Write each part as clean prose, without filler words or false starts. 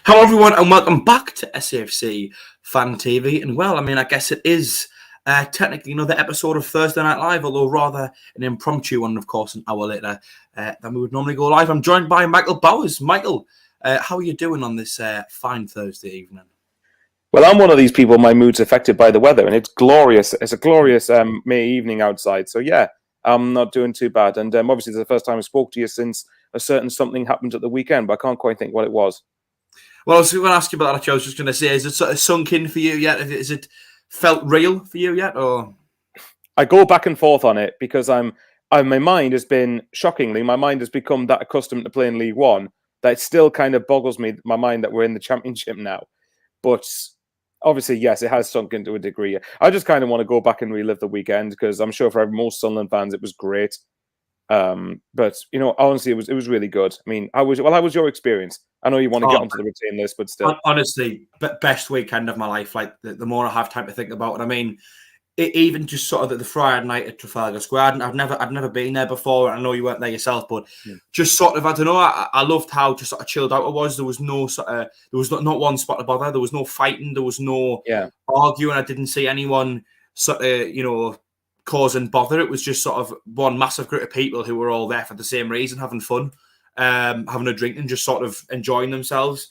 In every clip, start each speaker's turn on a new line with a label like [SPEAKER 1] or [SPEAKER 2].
[SPEAKER 1] Hello everyone and welcome back to SAFC Fan TV. And well, I mean, I guess it is technically another episode of Thursday Night Live, although rather an impromptu one, of course, an hour later than we would normally go live. I'm joined by Michael Bowers. Michael, how are you doing on this fine Thursday evening?
[SPEAKER 2] Well, I'm one of these people, my mood's affected by the weather, and it's glorious. It's a glorious May evening outside. So yeah, I'm not doing too bad. And obviously it's the first time I spoke to you since a certain something happened at the weekend, but I can't quite think what it was.
[SPEAKER 1] Well, I was going to ask you about that. Actually, I was just going to say, is it sort of sunk in for you yet? Is it felt real for you yet? Or
[SPEAKER 2] I go back and forth on it because my mind has been shockingly. My mind has become that accustomed to playing League One that it still kind of boggles my mind that we're in the Championship now. But obviously, yes, it has sunk into a degree. I just kind of want to go back and relive the weekend because I'm sure for most Sunderland fans it was great. But you know, honestly, it was really good. I mean, how was your experience? I know you want to get onto the retain list, but still,
[SPEAKER 1] honestly, best weekend of my life. Like the more I have time to think about it, I mean, even just sort of the Friday night at Trafalgar Square. I've never been there before. I know you weren't there yourself, but just sort of, I don't know. I loved how just sort of chilled out it was. There was no sort of, there was not one spot to bother. There was no fighting. There was no arguing. I didn't see anyone sort of, causing bother. It was just sort of one massive group of people who were all there for the same reason, having fun, having a drink and just sort of enjoying themselves.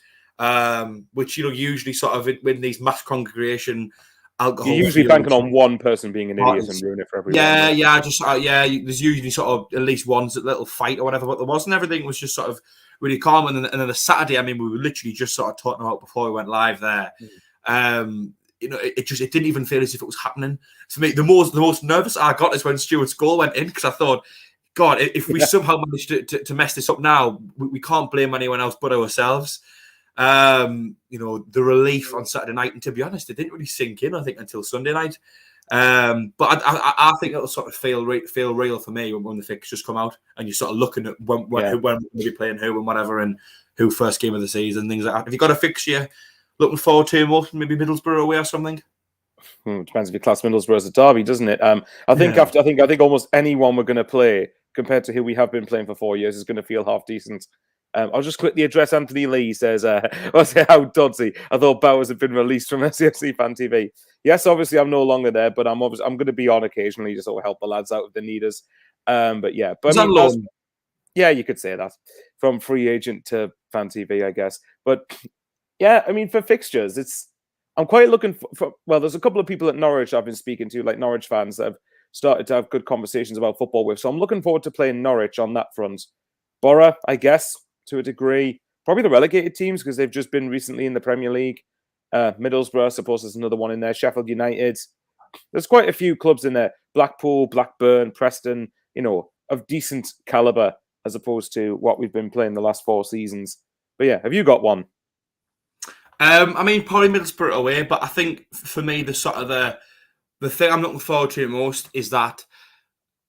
[SPEAKER 1] Which usually sort of in these mass congregation alcohol.
[SPEAKER 2] You're usually banking on one person being an idiot and ruin it for everyone.
[SPEAKER 1] There's usually sort of at least one little fight or whatever, but there wasn't. Everything was just sort of really calm. And then the Saturday, I mean, we were literally just sort of talking about before we went live there. It didn't even feel as if it was happening. For me, the most nervous I got is when Stuart's goal went in, because I thought, God, if we somehow manage to mess this up now, we can't blame anyone else but ourselves. The relief on Saturday night, and to be honest, it didn't really sink in, I think, until Sunday night. But I think it'll sort of feel real for me when the fixtures come out and you're sort of looking at when we're going to be playing who and whatever, and who first game of the season, things like that. Have you got a fixture looking forward to more, maybe Middlesbrough away or something?
[SPEAKER 2] Depends if you class Middlesbrough as a derby, doesn't it? I think almost anyone we're going to play compared to who we have been playing for 4 years is going to feel half decent. I'll just quickly address Anthony Lee. Says, how dodgy. I thought Bowers had been released from SAFC Fan TV. Yes, obviously I'm no longer there, but I'm going to be on occasionally to sort of help the lads out if they need us. But yeah, but I mean, yeah, you could say that, from free agent to Fan TV, I guess. But yeah, I mean, for fixtures, I'm quite looking for. Well, there's a couple of people at Norwich I've been speaking to, like Norwich fans, that have started to have good conversations about football with. So I'm looking forward to playing Norwich on that front. Borough, I guess, to a degree. Probably the relegated teams because they've just been recently in the Premier League. Middlesbrough, I suppose there's another one in there. Sheffield United. There's quite a few clubs in there. Blackpool, Blackburn, Preston, of decent calibre as opposed to what we've been playing the last 4 seasons. But yeah, have you got one?
[SPEAKER 1] I mean, probably Middlesbrough away, but I think for me, the thing I'm looking forward to most is that,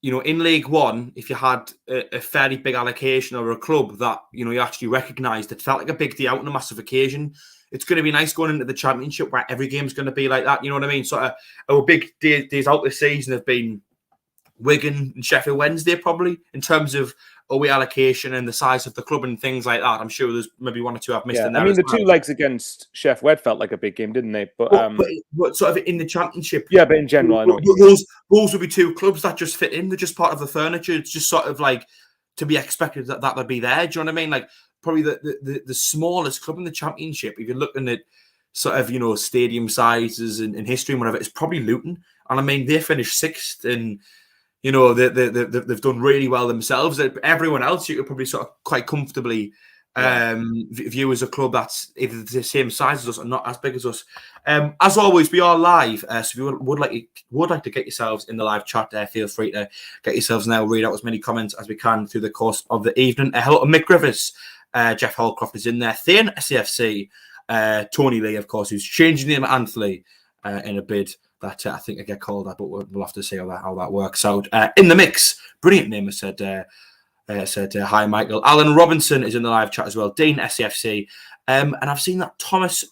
[SPEAKER 1] in League One, if you had a fairly big allocation or a club that, you actually recognised, it felt like a big day out and a massive occasion. It's going to be nice going into the Championship where every game's going to be like that. You know what I mean? Sort of our big days out this season have been Wigan and Sheffield Wednesday, probably, in terms of away allocation and the size of the club and things like that. I'm sure there's maybe one or two I've missed in there.
[SPEAKER 2] I mean, the 2 legs against Sheff Wed felt like a big game, didn't they? But
[SPEAKER 1] sort of in the Championship.
[SPEAKER 2] Yeah, but in general, I know
[SPEAKER 1] those would be 2 clubs that just fit in. They're just part of the furniture. It's just sort of like to be expected that would be there. Do you know what I mean? Like probably the smallest club in the Championship, if you're looking at sort of, stadium sizes and history and whatever, it's probably Luton. And I mean, they finished 6th and they've done really well themselves. Everyone else, you could probably sort of quite comfortably view as a club that's either the same size as us or not as big as us. As always, we are live, so if you would like to get yourselves in the live chat, feel free to get yourselves now. Read out as many comments as we can through the course of the evening. Hello to Mick Rivers, Jeff Holcroft is in there. Thane SAFC, Tony Lee, of course, who's changing the name Anthony in a bid that I think I get called that, but we'll have to see how that works out. In the mix, brilliant name. I said hi, Michael. Alan Robinson is in the live chat as well. Dean SCFC, and I've seen that Thomas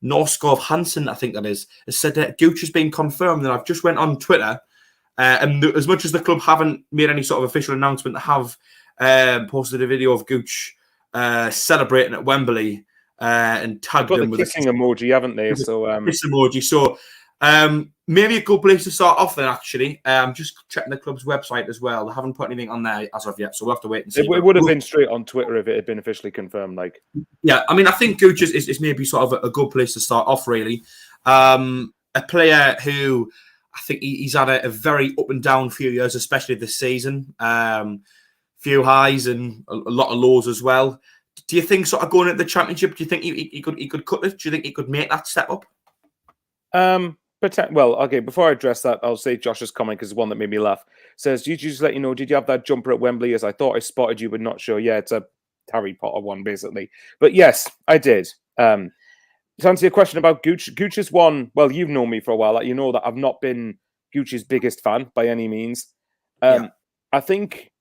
[SPEAKER 1] Norskov Hansen, I think that is, has said that Gooch has been confirmed. And I've just went on Twitter, and as much as the club haven't made any sort of official announcement, they have posted a video of Gooch celebrating at Wembley and
[SPEAKER 2] They've
[SPEAKER 1] tagged
[SPEAKER 2] got the
[SPEAKER 1] him with
[SPEAKER 2] kissing emoji, haven't they? So
[SPEAKER 1] kiss emoji. So maybe a good place to start off then, actually. Just checking the club's website as well. They haven't put anything on there as of yet, so we'll have to wait and see.
[SPEAKER 2] it would have been straight on Twitter if it had been officially confirmed. Like,
[SPEAKER 1] yeah, I mean, I think Gooch is maybe sort of a good place to start off, really. A player who I think he's had a very up and down few years, especially this season. Few highs and a lot of lows as well. Do you think sort of going into the championship, do you think he could cut it? Do you think he could make that step up?
[SPEAKER 2] Well, okay, before I address that, I'll say Josh's comment because it's one that made me laugh. Says, did you just let you know, did you have that jumper at Wembley? As I thought I spotted you, but not sure. Yeah, it's a Harry Potter one, basically. But yes, I did. To answer your question about Gooch, Gooch is one, well, you've known me for a while. You know that I've not been Gooch's biggest fan by any means. I think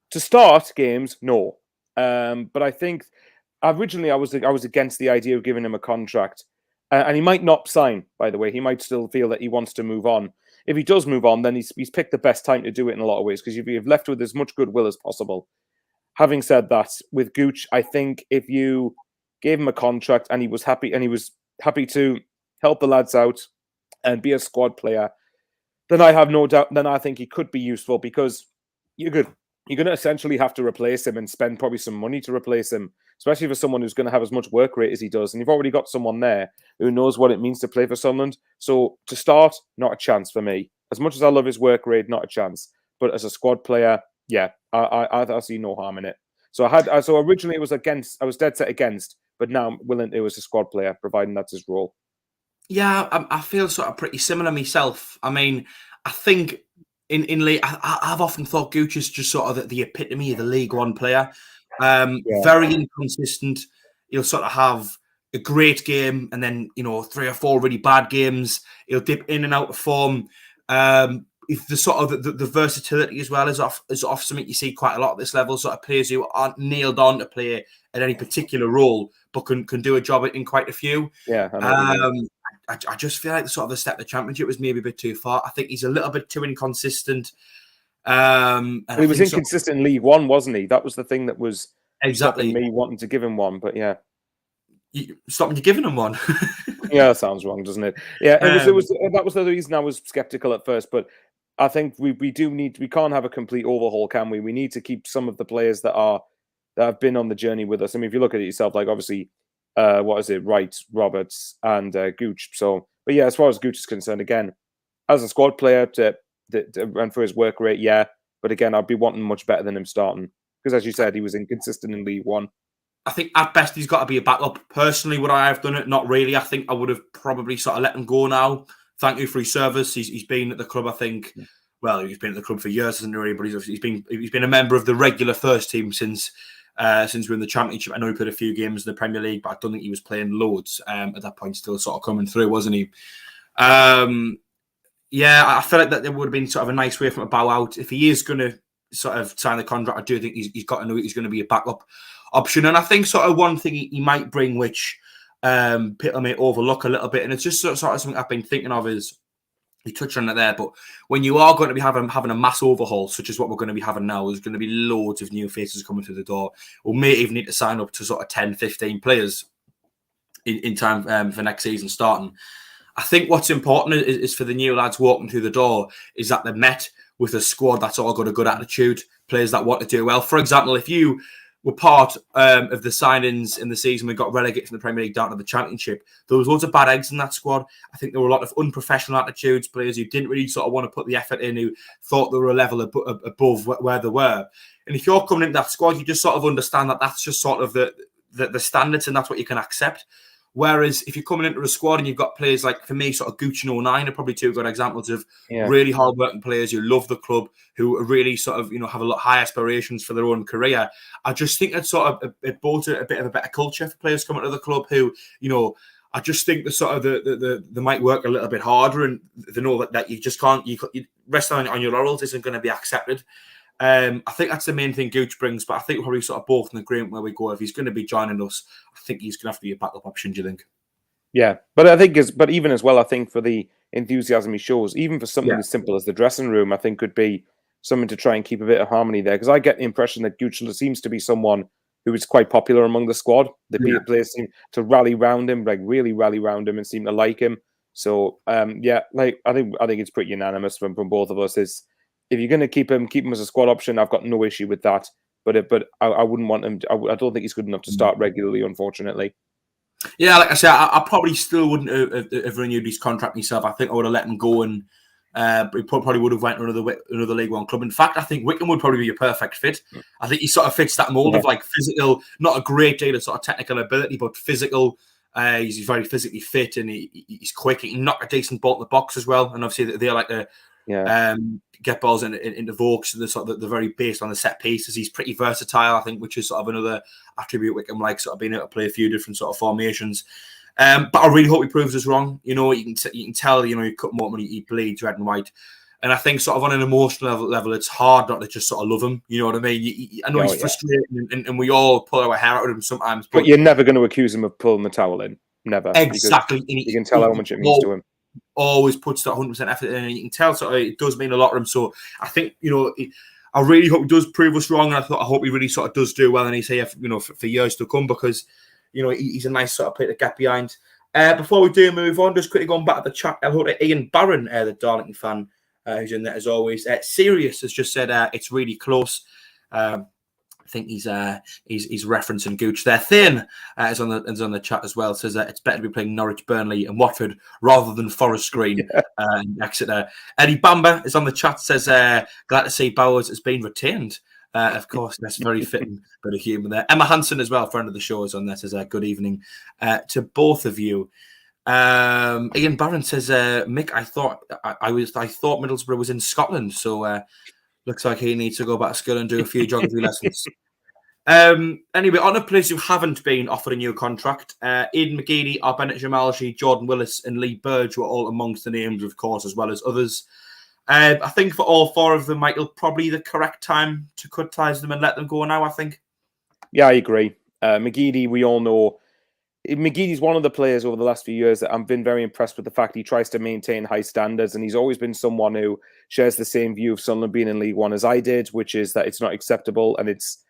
[SPEAKER 2] to start games, no. But I think originally I was against the idea of giving him a contract. And he might not sign, by the way. He might still feel that he wants to move on. If he does move on, then he's picked the best time to do it in a lot of ways because you've left with as much goodwill as possible. Having said that, with Gooch, I think if you gave him a contract and he was happy to help the lads out and be a squad player, then I have no doubt. Then I think he could be useful because you're going to essentially have to replace him and spend probably some money to replace him, especially for someone who's going to have as much work rate as he does. And you've already got someone there who knows what it means to play for Sunderland. So to start, not a chance for me. As much as I love his work rate, not a chance. But as a squad player, yeah, I see no harm in it. So originally it was against. I was dead set against, but now I'm willing. It was a squad player, providing that's his role.
[SPEAKER 1] Yeah, I feel sort of pretty similar myself. I mean, I think in league, I've often thought Gooch is just sort of the epitome of the League One player. Very inconsistent. He'll sort of have a great game and then 3 or 4 really bad games. He'll dip in and out of form. If the sort of the versatility as well is off something you see quite a lot at this level. Sort of players who aren't nailed on to play at any particular role, but can do a job in quite a few.
[SPEAKER 2] Yeah,
[SPEAKER 1] I just feel like the step the championship was maybe a bit too far. I think he's a little bit too inconsistent. And
[SPEAKER 2] he was inconsistent in League One, wasn't he? That was the thing that was
[SPEAKER 1] exactly
[SPEAKER 2] stopping me wanting to give him one. But yeah,
[SPEAKER 1] stopping you giving him one.
[SPEAKER 2] Yeah, that sounds wrong, doesn't it? Yeah, that was the reason I was skeptical at first. But I think we can't have a complete overhaul, can we? We need to keep some of the players that have been on the journey with us. I mean, if you look at it yourself, like obviously, Wright, Roberts, and Gooch. So, but yeah, as far as Gooch is concerned, again, as a squad player to run for his work rate, yeah. But again, I'd be wanting much better than him starting because, as you said, he was inconsistent in League One.
[SPEAKER 1] I think at best he's got to be a backup. Personally, would I have done it? Not really. I think I would have probably sort of let him go now. Thank you for his service. He's been at the club, I think. Well, he's been at the club for years, hasn't he? But he's been a member of the regular first team since we're in the championship. I know he played a few games in the Premier League, but I don't think he was playing loads at that point. Still sort of coming through, wasn't he? Yeah, I feel like that there would have been sort of a nice way for him to bow out. If he is going to sort of sign the contract, I do think he's got to know he's going to be a backup option. And I think sort of one thing he might bring, which people may overlook a little bit, and it's just sort of something I've been thinking of is, you touched on it there, but when you are going to be having a mass overhaul, such as what we're going to be having now, there's going to be loads of new faces coming through the door. We may even need to sign up to sort of 10, 15 players in time for next season starting. I think what's important is for the new lads walking through the door is that they're met with a squad that's all got a good attitude, players that want to do well. For example, if you were part of the signings in the season we got relegated from the Premier League down to the Championship, there was loads of bad eggs in that squad. I think there were a lot of unprofessional attitudes, players who didn't really sort of want to put the effort in, who thought they were a level above where they were. And if you're coming into that squad, you just sort of understand that that's just sort of the standards and that's what you can accept. Whereas if you're coming into a squad and you've got players like, for me, sort of Gooch and 09 are probably two good examples of really hard-working players who love the club, who are really sort of, have a lot high aspirations for their own career. I just think it sort of it brought a bit of a better culture for players coming to the club who, I just think the sort of they might work a little bit harder and they know that you just can't, you rest on your laurels isn't going to be accepted. I think that's the main thing Gooch brings, but I think we're probably sort of both in agreement where we go. If he's going to be joining us, I think he's going to have to be a backup option. Do you think?
[SPEAKER 2] Yeah, but I think but even as well, I think for the enthusiasm he shows, even for something as simple as the dressing room, I think could be something to try and keep a bit of harmony there. Because I get the impression that Gooch seems to be someone who is quite popular among the squad. The players seem to rally round him, like really rally round him, and seem to like him. So yeah, like I think it's pretty unanimous from both of us. Is if you're going to keep him as a squad option, I've got no issue with that. But I wouldn't want him. I don't think he's good enough to start regularly, unfortunately.
[SPEAKER 1] Yeah, like I said, I probably still wouldn't have renewed his contract myself. I think I would have let him go, and he probably would have went to another League One club. In fact, I think Wickham would probably be a perfect fit. I think he sort of fits that mold of like physical, not a great deal of sort of technical ability, but physical. He's very physically fit, and he's quick. He can knock a decent ball in the box as well. And obviously, they like to get balls into Vokes, and they're very based on the set pieces. He's pretty versatile, I think, which is sort of another attribute Wickham likes, sort of being able to play a few different sort of formations. But I really hope he proves us wrong. You know, you can tell, you know, he cut more money, he bleeds red and white. And I think sort of on an emotional level, it's hard not to just sort of love him. You know what I mean? I know he's frustrating, and we all pull our hair out of him sometimes.
[SPEAKER 2] But you're never going to accuse him of pulling the towel in. Never.
[SPEAKER 1] Exactly.
[SPEAKER 2] You can tell how much it means to him.
[SPEAKER 1] Always puts that 100% effort in, and you can tell sort of it does mean a lot to him. So I think, you know, I really hope he does prove us wrong. And I hope he really sort of does do well, and he's here, you know, for years to come, because, you know, he's a nice sort of player to get behind. Before we do move on, just quickly going back to the chat, hello to Ian Barron, the Darlington fan, who's in there as always. Sirius has just said it's really close. I think he's referencing Gooch there. Thin is on the chat as well. Says it's better to be playing Norwich, Burnley, and Watford rather than Forest Green and Exeter. Eddie Bamba is on the chat. Says glad to see Bowers has been retained. Of course, that's very fitting bit of humour there. Emma Hansen as well, friend of the show, is on there. Says good evening to both of you. Ian Barron says, Mick, I thought Middlesbrough was in Scotland, so looks like he needs to go back to school and do a few geography lessons. Anyway, on the players who haven't been offered a new contract, Aidan McGeady, Bennett Jamalji, Jordan Willis, and Lee Burge were all amongst the names, of course, as well as others. I think for all four of them, Michael, probably the correct time to cut ties with them and let them go now, I think.
[SPEAKER 2] Yeah, I agree. McGeady, we all know. McGeady's one of the players over the last few years that I've been very impressed with the fact he tries to maintain high standards, and he's always been someone who shares the same view of Sunderland being in League One as I did, which is that it's not acceptable and it's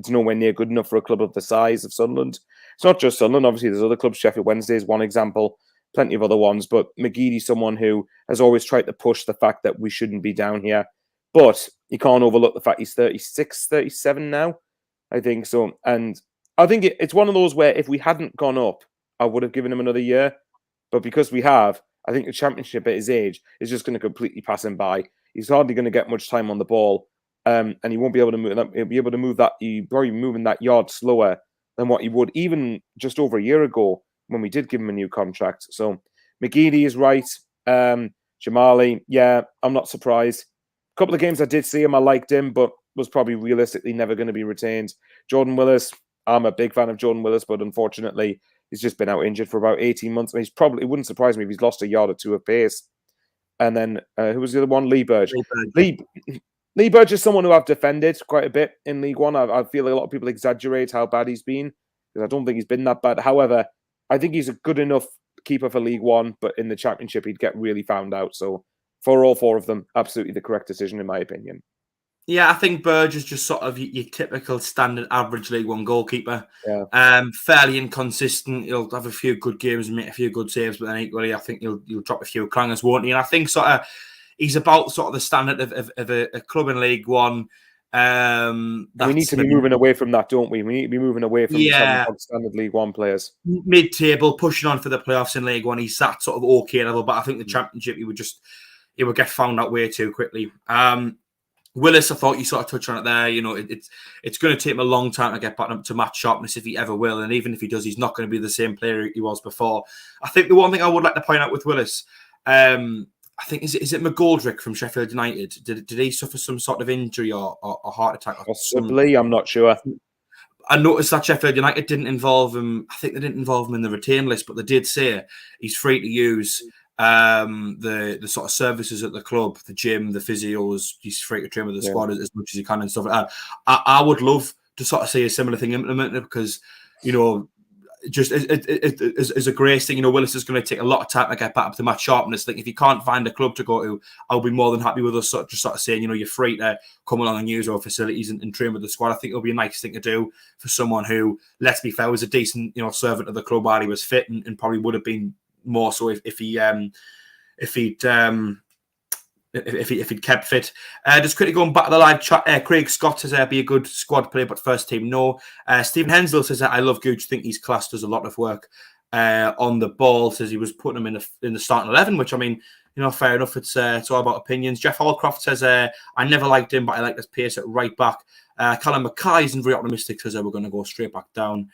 [SPEAKER 2] nowhere near good enough for a club of the size of Sunderland. It's not just Sunderland, obviously there's other clubs. Sheffield Wednesday is one example, plenty of other ones, but McGeady's someone who has always tried to push the fact that we shouldn't be down here. But you can't overlook the fact he's 36, 37 now, I think so. And I think it's one of those where if we hadn't gone up, I would have given him another year. But because we have, I think the Championship at his age is just going to completely pass him by. He's hardly going to get much time on the ball, and he won't be able to move that. He'll be able to move that. He'll probably be moving that yard slower than what he would even just over a year ago when we did give him a new contract. So McGeady is right. Jamali, yeah, I'm not surprised. A couple of games I did see him, I liked him, but was probably realistically never going to be retained. Jordan Willis, I'm a big fan of Jordan Willis, but unfortunately, he's just been out injured for about 18 months. And it wouldn't surprise me if he's lost a yard or two of pace. And then, who was the other one? Lee Burge. Lee Burge is someone who I've defended quite a bit in League One. I feel like a lot of people exaggerate how bad he's been, because I don't think he's been that bad. However, I think he's a good enough keeper for League One, but in the Championship, he'd get really found out. So for all four of them, absolutely the correct decision, in my opinion.
[SPEAKER 1] Yeah, I think Burge is just sort of your typical standard average League One goalkeeper.
[SPEAKER 2] Yeah.
[SPEAKER 1] Fairly inconsistent. He'll have a few good games and make a few good saves, but then equally, I think he'll drop a few clangers, won't he? And I think sort of he's about sort of the standard of a club in League One.
[SPEAKER 2] We need to be moving away from that, don't we? We need to be moving away from some standard League One players.
[SPEAKER 1] Mid-table, pushing on for the playoffs in League One. He's that sort of okay level, but I think the Championship, he would get found out way too quickly. Willis, I thought you sort of touched on it there. You know, it's going to take him a long time to get back up to match sharpness if he ever will. And even if he does, he's not going to be the same player he was before. I think the one thing I would like to point out with Willis, I think, is it McGoldrick from Sheffield United? Did he suffer some sort of injury or heart attack?
[SPEAKER 2] Possibly, I'm not sure.
[SPEAKER 1] I noticed that Sheffield United didn't involve him. I think they didn't involve him in the retain list, but they did say he's free to use the sort of services at the club, the gym, the physios. He's free to train with the squad as much as he can and stuff like that. I would love to sort of see a similar thing implemented, because, you know, just is a great thing. You know, Willis is going to take a lot of time to get back up to match sharpness. Like, if you can't find a club to go to, I'll be more than happy with us just sort of saying, you know, you're free to come along and use our facilities and train with the squad. I think it'll be a nice thing to do for someone who, let's be fair, was a decent, you know, servant of the club while he was fit, and probably would have been more so if he'd kept fit. Just quickly going back to the live chat, Craig Scott says be a good squad player, but first team, no. Stephen Henslow says I love Gooch. Think he's class, does a lot of work on the ball. Says he was putting him in the starting 11, which, I mean, you know, fair enough. It's all about opinions. Jeff Hallcroft says I never liked him, but I like his pace at right back. Callum Mackay isn't very optimistic. Says we're going to go straight back down.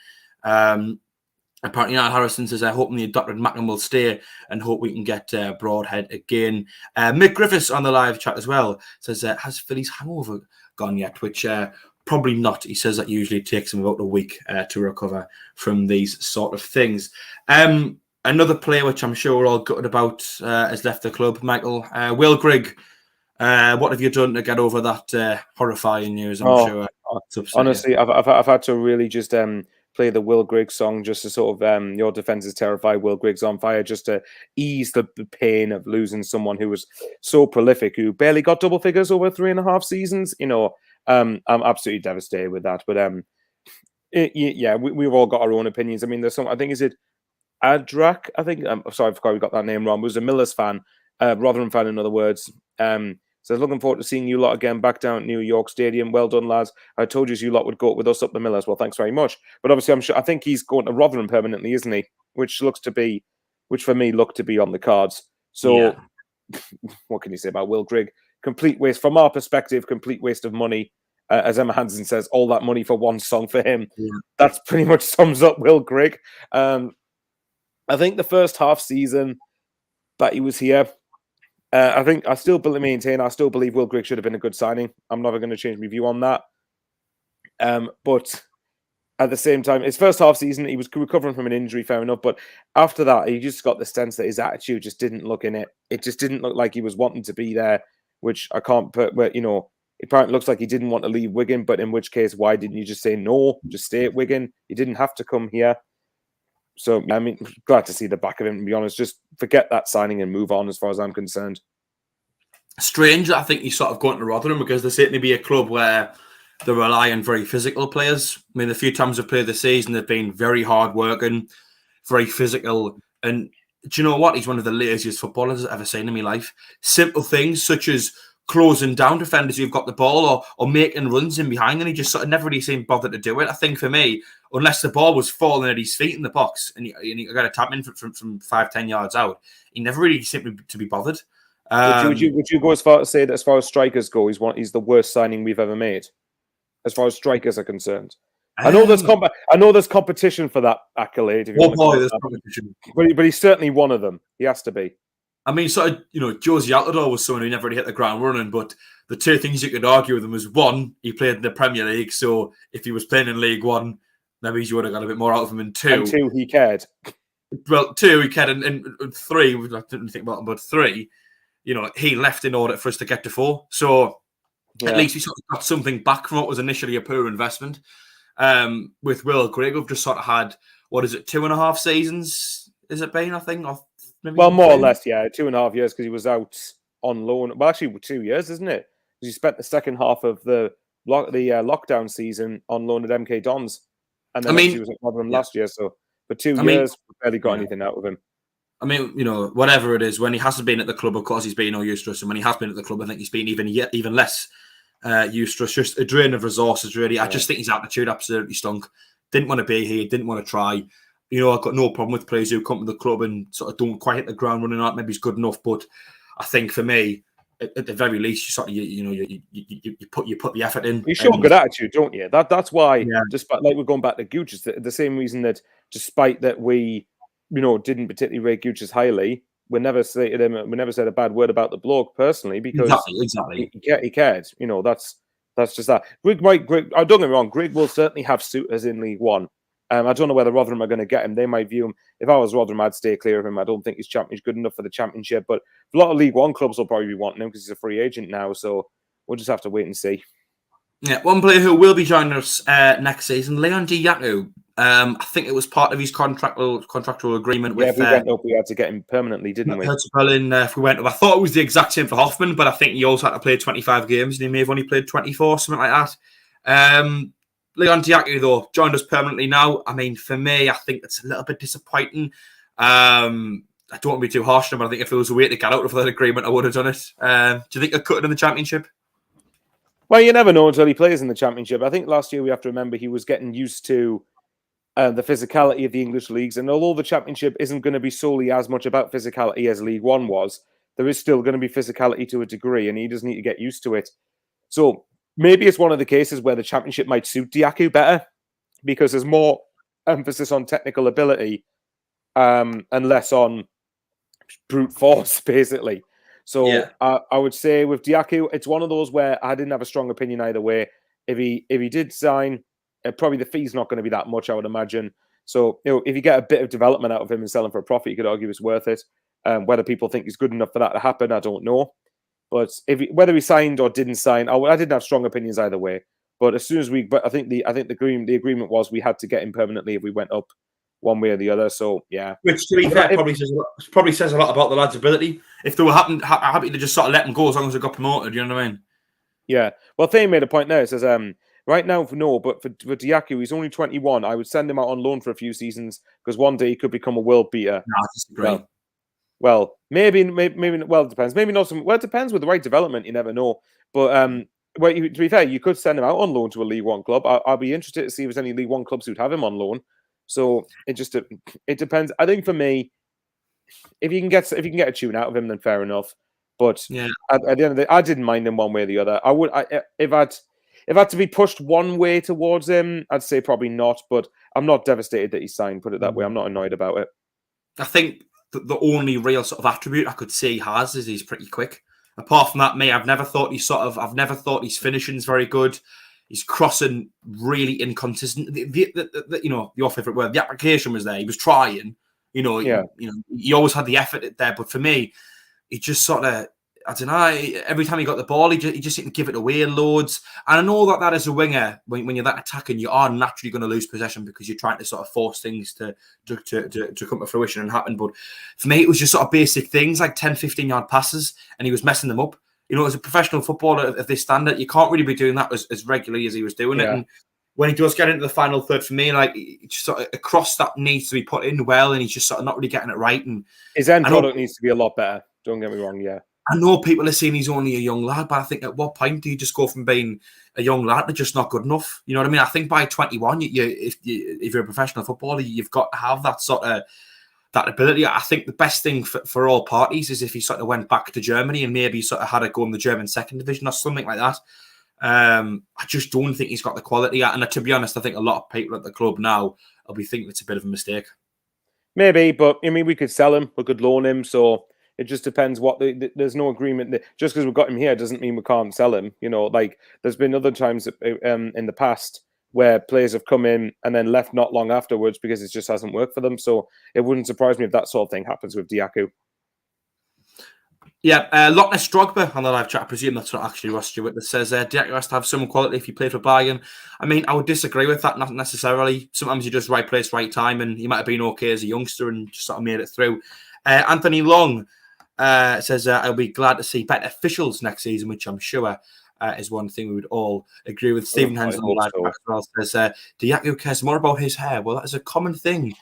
[SPEAKER 1] Apparently, Niall Harrison says, hoping the adopted Macklin will stay and hope we can get Broadhead again. Mick Griffiths on the live chat as well says, has Philly's hangover gone yet? Which probably not. He says that usually takes him about a week to recover from these sort of things. Another player, which I'm sure we're all gutted about, has left the club, Michael. Will Grigg, what have you done to get over that horrifying news? I'm sure.
[SPEAKER 2] Honestly, I've had to really just... play the Will Grigg song just to sort of your defense is terrified, Will Grigg's on fire, just to ease the pain of losing someone who was so prolific, who barely got double figures over 3.5 seasons. You know, I'm absolutely devastated with that. But we've all got our own opinions. I mean, there's some. I think, is it Adrak? I think. I'm sorry, I forgot we got that name wrong. It was a Millers fan, Rotherham fan, in other words. So looking forward to seeing you lot again back down at New York Stadium. Well done, lads. I told you lot would go with us up the Millers. Well, thanks very much. But obviously, I think he's going to Rotherham permanently, isn't he? Which for me looked to be on the cards. So what can you say about Will Grigg? Complete waste, from our perspective, complete waste of money. As Emma Hansen says, all that money for one song for him. Yeah. That's pretty much sums up Will Grigg. I think the first half season that he was here, I still believe Will Grigg should have been a good signing. I'm never going to change my view on that. But at the same time, his first half season, he was recovering from an injury, fair enough. But after that, he just got the sense that his attitude just didn't look in it. It just didn't look like he was wanting to be there, which I can't put. But, you know, it apparently looks like he didn't want to leave Wigan. But in which case, why didn't you just say no? Just stay at Wigan. He didn't have to come here. So, I mean, glad to see the back of him, to be honest. Just forget that signing and move on, as far as I'm concerned.
[SPEAKER 1] Strange, I think he's sort of going to Rotherham, because there seem to be a club where they rely on very physical players. I mean, the few times I've played this season, they've been very hard-working, very physical. And do you know what? He's one of the laziest footballers I've ever seen in my life. Simple things such as closing down defenders who've got the ball, or making runs in behind, and he just sort of never really seemed bothered to do it. I think for me, unless the ball was falling at his feet in the box and he got a tap in from 5-10 yards out, he never really seemed to be bothered.
[SPEAKER 2] Would you go as far as say that, as far as strikers go, he's the worst signing we've ever made, as far as strikers are concerned? I know there's competition for that accolade. If you there's competition, but he's certainly one of them. He has to be.
[SPEAKER 1] I mean, sort of, you know, Josie Altidore was someone who never really hit the ground running, but the two things you could argue with him was, one, he played in the Premier League, so if he was playing in League One, maybe you would have got a bit more out of him. And two,
[SPEAKER 2] he cared.
[SPEAKER 1] Well, two, he cared, and three, I didn't think about him, but three, you know, he left in order for us to get to 4. So at least we sort of got something back from what was initially a poor investment. With Will Grigg, we've just sort of had, 2.5 seasons, is it been, I think? Or maybe
[SPEAKER 2] more or less, 2.5 years, because he was out on loan. Well, actually, 2 years, isn't it? Because he spent the second half of the lockdown season on loan at MK Dons. And then he was at Rotherham last year. So for 2 years, we barely got anything out of him.
[SPEAKER 1] I mean, you know, whatever it is, when he hasn't been at the club, of course, he's been no use to us. And when he has been at the club, I think he's been even less use to us. Just a drain of resources, really. I just think his attitude absolutely stunk. Didn't want to be here, didn't want to try. You know, I've got no problem with players who come to the club and sort of don't quite hit the ground running out. Maybe he's good enough, but I think for me, at the very least, you sort of you put the effort in.
[SPEAKER 2] You show a good attitude, don't you? That's why. Despite, like, we're going back to Gooch, it's the same reason that, despite that we, you know, didn't particularly rate Gooch as highly, we never said a bad word about the bloke personally, because
[SPEAKER 1] exactly.
[SPEAKER 2] He cared. You know, that's just that. Grigg, don't get me wrong, Grigg will certainly have suitors in League One. I don't know whether Rotherham are going to get him. They might view him. If I was Rotherham, I'd stay clear of him. I don't think he's good enough for the Championship. But a lot of League One clubs will probably be wanting him because he's a free agent now. So we'll just have to wait and see.
[SPEAKER 1] Yeah, one player who will be joining us next season, Leon Dajaku. I think it was part of his contractual agreement with.
[SPEAKER 2] If we went up, we had to get him permanently, didn't we?
[SPEAKER 1] Hertha Berlin, if we went up, I thought it was the exact same for Hoffman, but I think he also had to play 25 games, and he may have only played 24, something like that. Leon Dajaku, though, joined us permanently now. I mean, for me, I think it's a little bit disappointing. I don't want to be too harsh on him, but I think if there was a way to get out of that agreement, I would have done it. Do you think I cut it in the Championship?
[SPEAKER 2] Well, you never know until he plays in the Championship. I think last year we have to remember he was getting used to the physicality of the English leagues. And although the Championship isn't going to be solely as much about physicality as League One was, there is still going to be physicality to a degree, and he does need to get used to it. So maybe it's one of the cases where the Championship might suit Dajaku better because there's more emphasis on technical ability and less on brute force, basically. So yeah. I would say with Dajaku, it's one of those where I didn't have a strong opinion either way. If he did sign, probably the fee's not going to be that much, I would imagine. So if you get a bit of development out of him and sell him for a profit, you could argue it's worth it. Whether people think he's good enough for that to happen, I don't know. But whether he signed or didn't sign, I didn't have strong opinions either way. But as soon as I think the agreement was we had to get him permanently if we went up one way or the other. So yeah,
[SPEAKER 1] which to be fair probably says a lot about the lad's ability. If they were happy to just sort of let him go as long as they got promoted, you know what I mean?
[SPEAKER 2] Yeah. Well, Thane made a point there. It says right now but for Dajaku, he's only 21. I would send him out on loan for a few seasons because one day he could become a world beater.
[SPEAKER 1] No, I disagree.
[SPEAKER 2] Well, maybe. Well, it depends. Maybe not. Well, it depends with the right development. You never know. But to be fair, you could send him out on loan to a League One club. I'll be interested to see if there's any League One clubs who'd have him on loan. So it depends. I think for me, if you can get a tune out of him, then fair enough. But yeah, at the end of the day, I didn't mind him one way or the other. If I had to be pushed one way towards him, I'd say probably not. But I'm not devastated that he signed. Put it that way. I'm not annoyed about it.
[SPEAKER 1] I think the only real sort of attribute I could say he has is he's pretty quick. Apart from that, I've never thought his finishing's very good. He's crossing really inconsistent. Your favorite word, the application was there. He was trying. He always had the effort there. But for me, he just sort of, I don't know, every time he got the ball, he just didn't give it away loads. And I know that as a winger, when you're that attacking, you are naturally going to lose possession because you're trying to sort of force things to come to fruition and happen. But for me, it was just sort of basic things like 10, 15-yard passes, and he was messing them up. As a professional footballer of this standard, you can't really be doing that as regularly as he was doing it. And when he does get into the final third, for me, like, just sort of a cross that needs to be put in well, and he's just sort of not really getting it right. And
[SPEAKER 2] his end product needs to be a lot better. Don't get me wrong, yeah.
[SPEAKER 1] I know people are saying he's only a young lad, but I think at what point do you just go from being a young lad to just not good enough? You know what I mean? I think by 21, if you're a professional footballer, you've got to have that sort of that ability. I think the best thing for all parties is if he sort of went back to Germany and maybe sort of had a go in the German second division or something like that. I just don't think he's got the quality. And to be honest, I think a lot of people at the club now will be thinking it's a bit of a mistake.
[SPEAKER 2] Maybe, but I mean, we could sell him, we could loan him. So it just depends there's no agreement. Just because we've got him here doesn't mean we can't sell him. Like there's been other times in the past where players have come in and then left not long afterwards because it just hasn't worked for them. So it wouldn't surprise me if that sort of thing happens with Dajaku.
[SPEAKER 1] Yeah, Loch Ness Drogba on the live chat. I presume that's not actually Ross Stewart that says Dajaku has to have some quality if he played for Bayern. I mean, I would disagree with that, not necessarily. Sometimes you're just right place, right time, and he might have been okay as a youngster and just sort of made it through. Anthony Long says, I'll be glad to see better officials next season, which I'm sure is one thing we would all agree with. Stephen Hensel on the live chat as well says, Dajaku cares more about his hair. Well, that is a common thing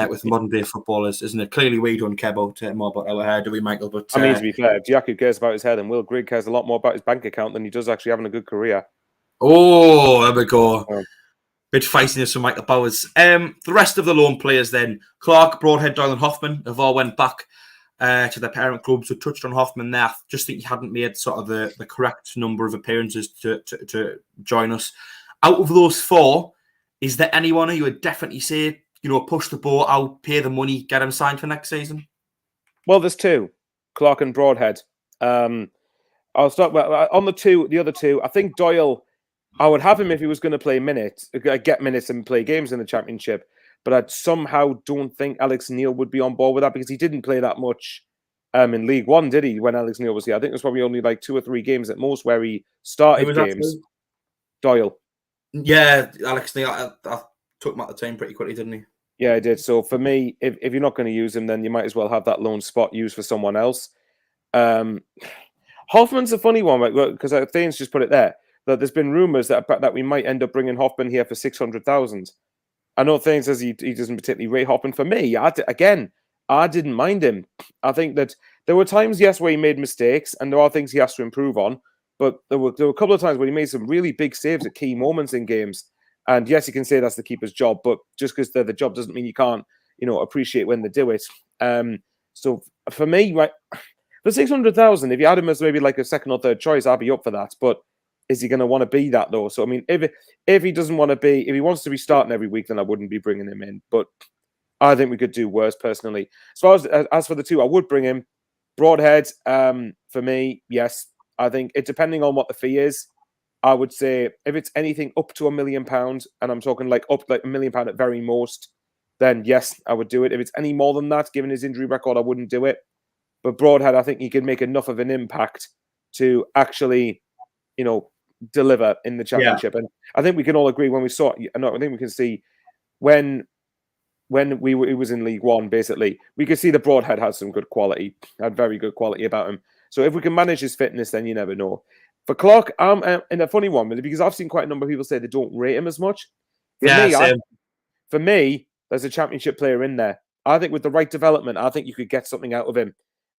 [SPEAKER 1] with modern day footballers, isn't it? Clearly, we don't care more about our hair, do we, Michael? But
[SPEAKER 2] I mean, to be fair, Dajaku cares about his hair, then Will Grigg cares a lot more about his bank account than he does actually having a good career.
[SPEAKER 1] Oh, there we go. Bit feistiness from Michael Bowers. The rest of the loan players then, Clark, Broadhead, Doyle and Hoffman have all went back to their parent clubs. We touched on Hoffman there. I just think he hadn't made sort of the correct number of appearances to join us. Out of those four, is there anyone who you would definitely say, push the boat out, pay the money, get him signed for next season?
[SPEAKER 2] Well, there's two, Clark and Broadhead. I'll start on the other two. I think Doyle, I would have him if he was going to play minutes, get minutes and play games in the Championship. But I somehow don't think Alex Neil would be on board with that because he didn't play that much in League One, did he, when Alex Neil was here? I think it was probably only like 2 or 3 games at most where he started games. Doyle.
[SPEAKER 1] Yeah, Alex Neil, I took him at the time pretty quickly, didn't he?
[SPEAKER 2] Yeah, I did. So for me, if you're not going to use him, then you might as well have that loan spot used for someone else. Hoffman's a funny one, right? Because Thane's just put it there, that there's been rumours that we might end up bringing Hoffman here for 600,000. I know Thane says he doesn't particularly rate Hoffman. For me, I didn't mind him. I think that there were times, yes, where he made mistakes, and there are things he has to improve on. But there were a couple of times where he made some really big saves at key moments in games. And yes, you can say that's the keeper's job, but just because they're the job doesn't mean you can't, appreciate when they do it. So for me, right, for 600,000, if you had him as maybe like a second or third choice, I'd be up for that. But is he going to want to be that though? So I mean, if he doesn't want to be, if he wants to be starting every week, then I wouldn't be bringing him in. But I think we could do worse personally. As for the two, I would bring him. Broadhead, for me, yes. I think it depending on what the fee is. I would say if it's anything up to £1 million, and I'm talking like up like £1 million at very most, then yes, I would do it. If it's any more than that, given his injury record, I wouldn't do it. But Broadhead, I think he can make enough of an impact to actually, deliver in the championship. Yeah. And I think we can all agree when we saw it. I think we can see when he was in League One, basically, we could see the Broadhead had some good quality, had very good quality about him. So if we can manage his fitness, then you never know. For Clark, I'm in a funny one, because I've seen quite a number of people say they don't rate him as much. For me, there's a championship player in there. I think with the right development, I think you could get something out of him.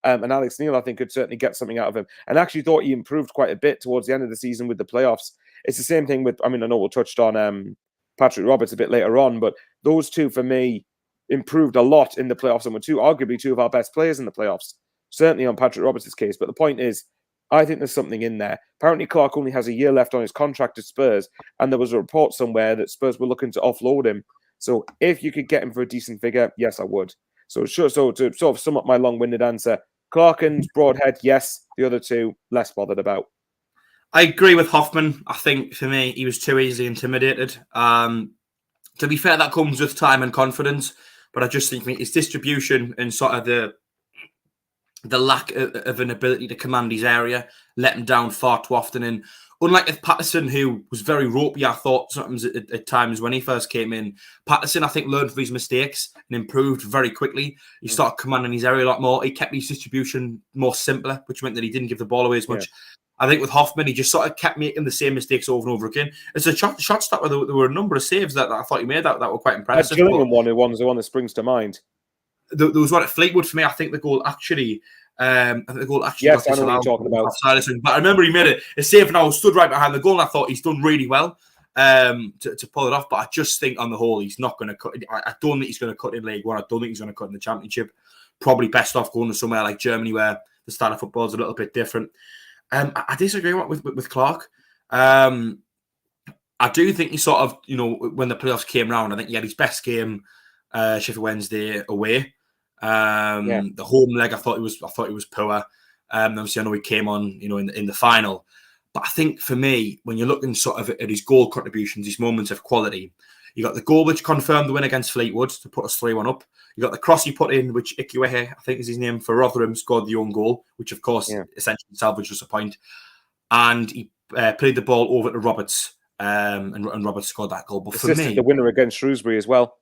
[SPEAKER 2] And Alex Neil, I think, could certainly get something out of him. And actually thought he improved quite a bit towards the end of the season with the playoffs. It's the same thing with, I know we'll touched on Patrick Roberts a bit later on, but those two, for me, improved a lot in the playoffs and were arguably two of our best players in the playoffs. Certainly on Patrick Roberts' case. But the point is, I think there's something in there. Apparently, Clark only has a year left on his contract at Spurs, and there was a report somewhere that Spurs were looking to offload him. So if you could get him for a decent figure, yes, I would. So to sort of sum up my long-winded answer, Clark and Broadhead, yes. The other two, less bothered about.
[SPEAKER 1] I agree with Hoffman. I think, for me, he was too easily intimidated. To be fair, that comes with time and confidence, but I just think his distribution and sort of the lack of an ability to command his area let him down far too often. And unlike with Patterson, who was very ropey, I thought sometimes at times when he first came in, Patterson, I think, learned from his mistakes and improved very quickly. He started commanding his area a lot more. He kept his distribution more simpler, which meant that he didn't give the ball away as much. Yeah. I think with Hoffman, he just sort of kept making the same mistakes over and over again. It's a shot stopper. There were a number of saves that I thought he made that were quite impressive.
[SPEAKER 2] That Gillingham one was the one that springs to mind.
[SPEAKER 1] There was one at Fleetwood for me. I think the goal actually.
[SPEAKER 2] Yes, I know what you're talking about.
[SPEAKER 1] But I remember he made a save, and I was stood right behind the goal, and I thought he's done really well to pull it off. But I just think on the whole, he's not going to cut. I don't think he's going to cut in League One. I don't think he's going to cut in the Championship. Probably best off going to somewhere like Germany, where the style of football is a little bit different. I disagree with Clark. I do think he sort of, when the playoffs came round, I think he had his best game Sheffield Wednesday away. The home leg, I thought he was poor. Obviously, I know he came on, in the final. But I think for me, when you're looking sort of at his goal contributions, his moments of quality, you got the goal which confirmed the win against Fleetwood to put us 3-1 up. You got the cross he put in, which Ikiwehe, I think is his name, for Rotherham, scored the own goal, which of course essentially salvaged us a point. And he played the ball over to Roberts, and Roberts scored that goal. But for me,
[SPEAKER 2] the winner against Shrewsbury as well.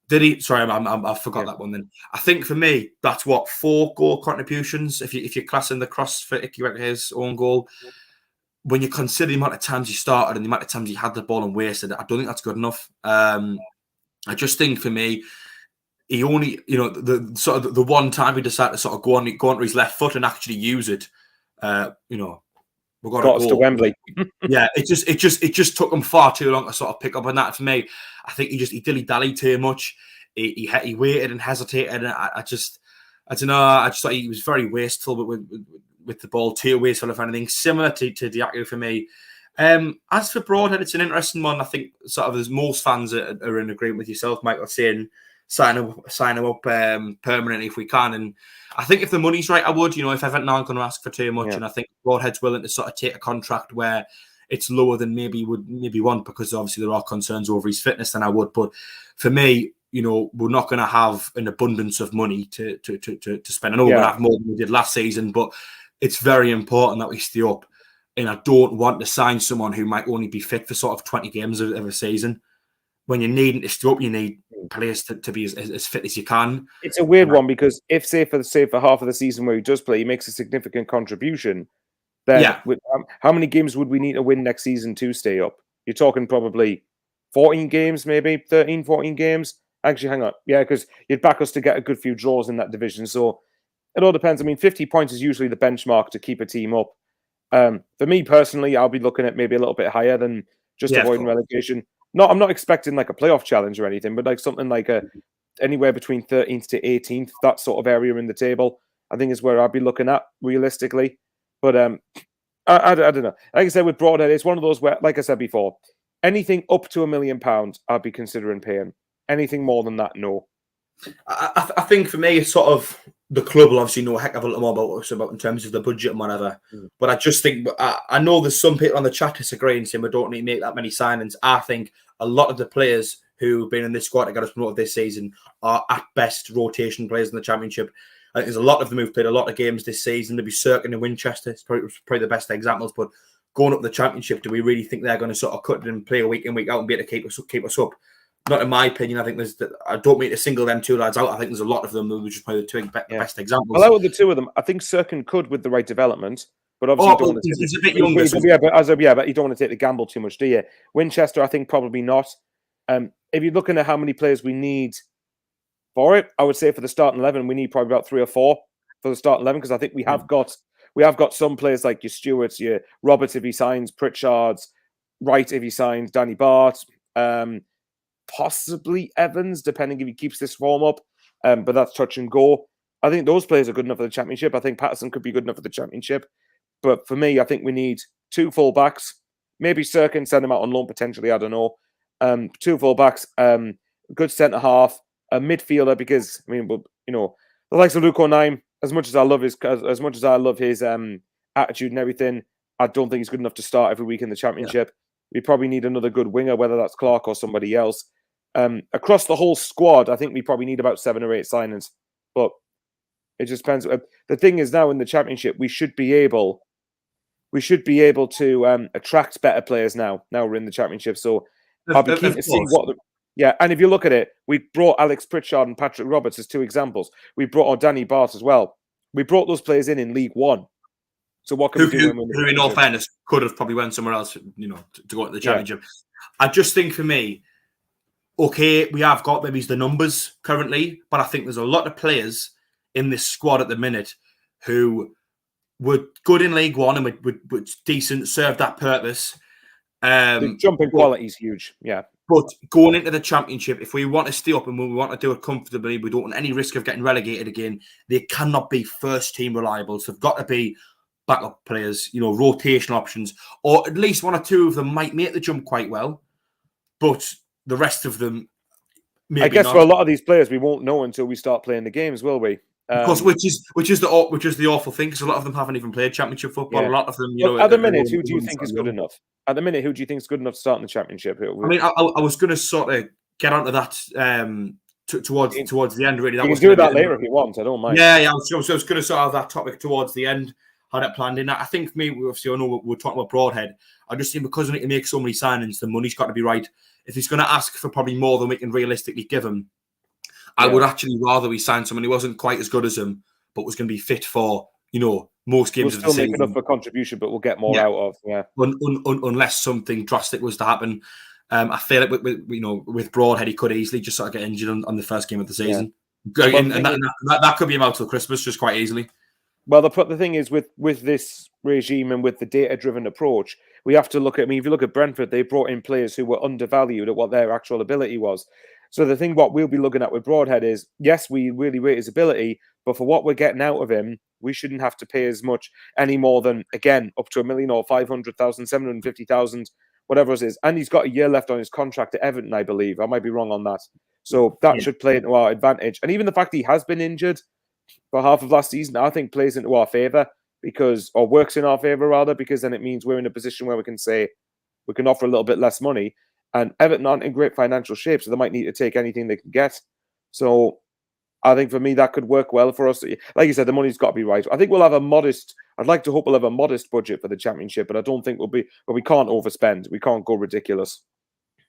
[SPEAKER 1] Did he? Sorry, I forgot that one. Then I think for me, that's 4 goal contributions. If you're classing the cross for Ikiwehe's own goal. When you consider the amount of times he started and the amount of times he had the ball and wasted it, I don't think that's good enough. I just think for me, he only, the one time he decided to sort of go onto his left foot and actually use it, we got
[SPEAKER 2] us to Wembley.
[SPEAKER 1] Yeah, it just took him far too long to sort of pick up on that. For me, I think he dilly-dallied too much. He waited and hesitated, and I don't know. I just thought he was very wasteful with the ball, too wasteful of anything. Similar to Dajaku for me. As for Broadhead, it's an interesting one. I think sort of as most fans are in agreement with yourself, Michael, saying sign him up permanently if we can. And I think if the money's right, I would. If Everton aren't going to ask for too much, and I think Broadhead's willing to sort of take a contract where it's lower than maybe want, because obviously there are concerns over his fitness, then I would. But for me, we're not going to have an abundance of money to spend. I know we're going to have more than we did last season, but it's very important that we stay up. and I don't want to sign someone who might only be fit for sort of 20 games of a season. When you're needing to stay up, you need players to be as fit as you can.
[SPEAKER 2] It's a weird one because if, say for half of the season where he does play, he makes a significant contribution, then how many games would we need to win next season to stay up? You're talking probably 14 games, maybe 13, 14 games. Actually, hang on. Yeah, because you'd back us to get a good few draws in that division. So it all depends. I mean, 50 points is usually the benchmark to keep a team up. For me personally, I'll be looking at maybe a little bit higher than just avoiding relegation. No, I'm not expecting like a playoff challenge or anything, but like something like anywhere between 13th to 18th, that sort of area in the table, I think is where I'd be looking at realistically. But I don't know. Like I said, with Broadhead, it's one of those where, like I said before, anything up to £1 million, I'd be considering paying. Anything more than that, no.
[SPEAKER 1] I think for me, it's sort of the club will obviously know a heck of a lot more about us about in terms of the budget and whatever. But I just think I know there's some people on the chat disagreeing, saying we don't need to make that many signings. I think a lot of the players who've been in this squad that got us promoted this season are at best rotation players in the Championship. I think there's a lot of them who've played a lot of games this season. There'll be Cirkin and Winchester. It's probably the best examples. But going up the Championship, do we really think they're going to sort of cut it and play a week in, week out and be able to keep us up? Not in my opinion. I think I don't mean to single them two lads out. I think there's a lot of them who are just probably the two best examples.
[SPEAKER 2] Well, out of the two of them, I think Cirkin could with the right development. But obviously,
[SPEAKER 1] he's a bit younger.
[SPEAKER 2] But you don't want to take the gamble too much, do you? Winchester, I think probably not. If you're looking at how many players we need for it, I would say for the starting 11, we need probably about 3 or 4 for the starting 11 because I think we have got some players like your Stewarts, your Roberts if he signs, Pritchard's, Wright if he signs, Danny Bart, possibly Evans, depending if he keeps this form up. But that's touch and go. I think those players are good enough for the Championship. I think Patterson could be good enough for the Championship. But for me, I think we need 2 full-backs. Maybe Cirkin, send him out on loan potentially, I don't know. 2 full-backs, good centre-half, a midfielder because, I mean, you know, the likes of Luke O'Nien, as much as I love his attitude and everything, I don't think he's good enough to start every week in the Championship. We probably need another good winger, whether that's Clark or somebody else. Across the whole squad, I think we probably need about 7 or 8 signings. But it just depends. The thing is now in the Championship, we should be able to attract better players now. Now we're in the Championship. So I'll be keen to see what... and if you look at it, we brought Alex Pritchard and Patrick Roberts as 2 examples. We brought on Danny Bart as well. We brought those players in League One. So what can we do?
[SPEAKER 1] Who, in all fairness, could have probably went somewhere else, you know, to go to the Championship. I just think for me, okay, we have got maybe the numbers currently, but I think there's a lot of players in this squad at the minute who were good in League One and were decent, served that purpose.
[SPEAKER 2] The jumping quality is huge,
[SPEAKER 1] But going into the Championship, if we want to stay up and we want to do it comfortably, we don't want any risk of getting relegated again, they cannot be first-team reliables. They've got to be backup players, you know, rotation options, or at least 1 or 2 of them might make the jump quite well, but the rest of them maybe
[SPEAKER 2] I guess
[SPEAKER 1] not.
[SPEAKER 2] For a lot of these players, we won't know until we start playing the games, will we?
[SPEAKER 1] Of course, which is the awful thing, because a lot of them haven't even played Championship football. A lot of them, you know.
[SPEAKER 2] At the minute, who do you think is good enough? At the minute, who do you think is good enough to start in the Championship?
[SPEAKER 1] I mean, I was going to sort of get onto that towards the end. Really,
[SPEAKER 2] you can do that later if you want. I don't mind.
[SPEAKER 1] Yeah. I was going to sort of have that topic towards the end. Had it planned in. I think for me, obviously, I know we're talking about Broadhead. I just think because we need to make so many signings, the money's got to be right. If he's going to ask for probably more than we can realistically give him, I would actually rather we sign someone who wasn't quite as good as him, but was going to be fit for, you know, most games of the season.
[SPEAKER 2] We'll still make enough for contribution, but we'll get more out of.
[SPEAKER 1] Unless something drastic was to happen. I feel like with Broadhead, he could easily just sort of get injured on the first game of the season. And that could be him out till Christmas just quite easily.
[SPEAKER 2] Well, the thing is, with this regime and with the data-driven approach, we have to look at, I mean, if you look at Brentford, they brought in players who were undervalued at what their actual ability was. So the thing what we'll be looking at with Broadhead is, yes, we really rate his ability, but for what we're getting out of him, we shouldn't have to pay as much any more than, again, up to $1 million or 500,000, 750,000, whatever it is. And he's got a year left on his contract at Everton, I believe. I might be wrong on that. So that should play into our advantage. And even the fact he has been injured for half of last season, I think plays into our favour or works in our favour rather, because then it means we're in a position where we can say we can offer a little bit less money. And Everton aren't in great financial shape, so they might need to take anything they can get. So I think for me that could work well for us. Like you said, the money's got to be right. I think we'll have a modest. I'd like to hope we'll have a modest budget for the championship, but I don't think we'll be. But we can't overspend. We can't go ridiculous.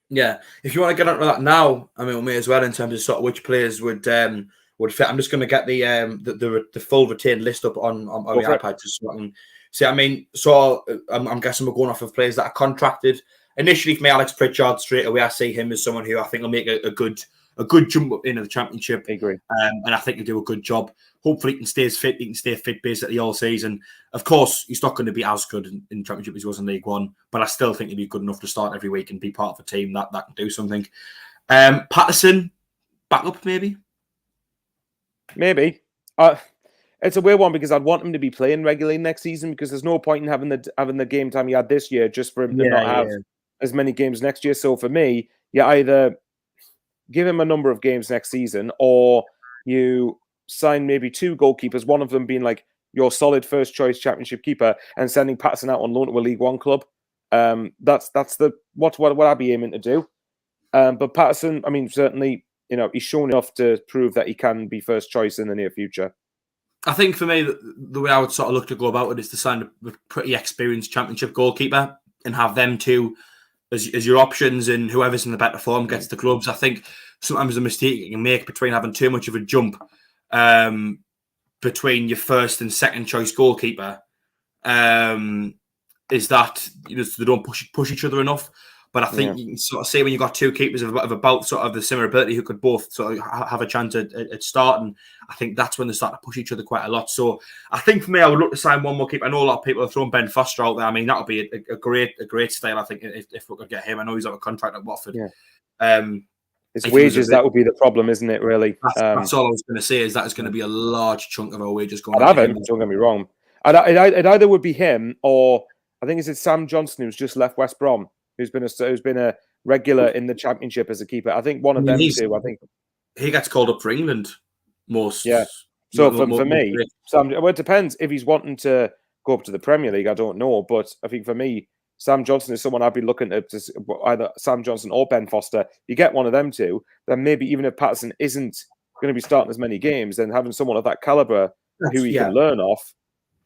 [SPEAKER 1] Yeah, if you want to get onto that now, I mean, we may as well in terms of sort of which players would fit. I'm just going to get the full retained list up on the iPad just so I can see. I mean, so I'm guessing we're going off of players that are contracted. Initially, for me, Alex Pritchard straight away, I see him as someone who I think will make a good jump up into the championship.
[SPEAKER 2] I agree,
[SPEAKER 1] and I think he'll do a good job. Hopefully, he can stay fit. He can stay fit basically all season. Of course, he's not going to be as good in championship as he was in League One, but I still think he'll be good enough to start every week and be part of a team that can do something. Patterson, back up maybe.
[SPEAKER 2] Maybe. It's a weird one because I'd want him to be playing regularly next season because there's no point in having the game time he had this year just for him to not have as many games next year. So for me, you either give him a number of games next season or you sign maybe 2 goalkeepers, one of them being like your solid first choice championship keeper and sending Patterson out on loan to a League One club. That's what I'd be aiming to do. But Patterson, I mean, certainly, he's shown enough to prove that he can be first choice in the near future.
[SPEAKER 1] I think for me, the way I would sort of look to go about it is to sign a pretty experienced championship goalkeeper and have them two as your options, and whoever's in the better form gets the clubs. I think sometimes the mistake you can make between having too much of a jump between your first and second choice goalkeeper is that they don't push each other enough. But I think you can sort of say when you've got 2 keepers of about sort of the similar ability who could both sort of have a chance at starting, I think that's when they start to push each other quite a lot. So I think for me, I would look to sign one more keeper. I know a lot of people are throwing Ben Foster out there. I mean, that would be a great style, I think, if we could get him. I know he's on a contract at Watford.
[SPEAKER 2] Yeah. His wages, that would be the problem, isn't it, really?
[SPEAKER 1] That's all I was going to say, is that is going to be a large chunk of our wages going.
[SPEAKER 2] I'd have him, don't get me wrong. It either would be him or I think it's Sam Johnson, who's just left West Brom, who's been a regular in the championship as a keeper. I think one of them two. I think
[SPEAKER 1] he gets called up for England most.
[SPEAKER 2] Yeah. So for me, Sam, well, it depends if he's wanting to go up to the Premier League. I don't know, but I think for me, Sam Johnson is someone I'd be looking at either Sam Johnson or Ben Foster. You get one of them two, then maybe even if Patterson isn't going to be starting as many games, then having someone of that caliber who he can learn off,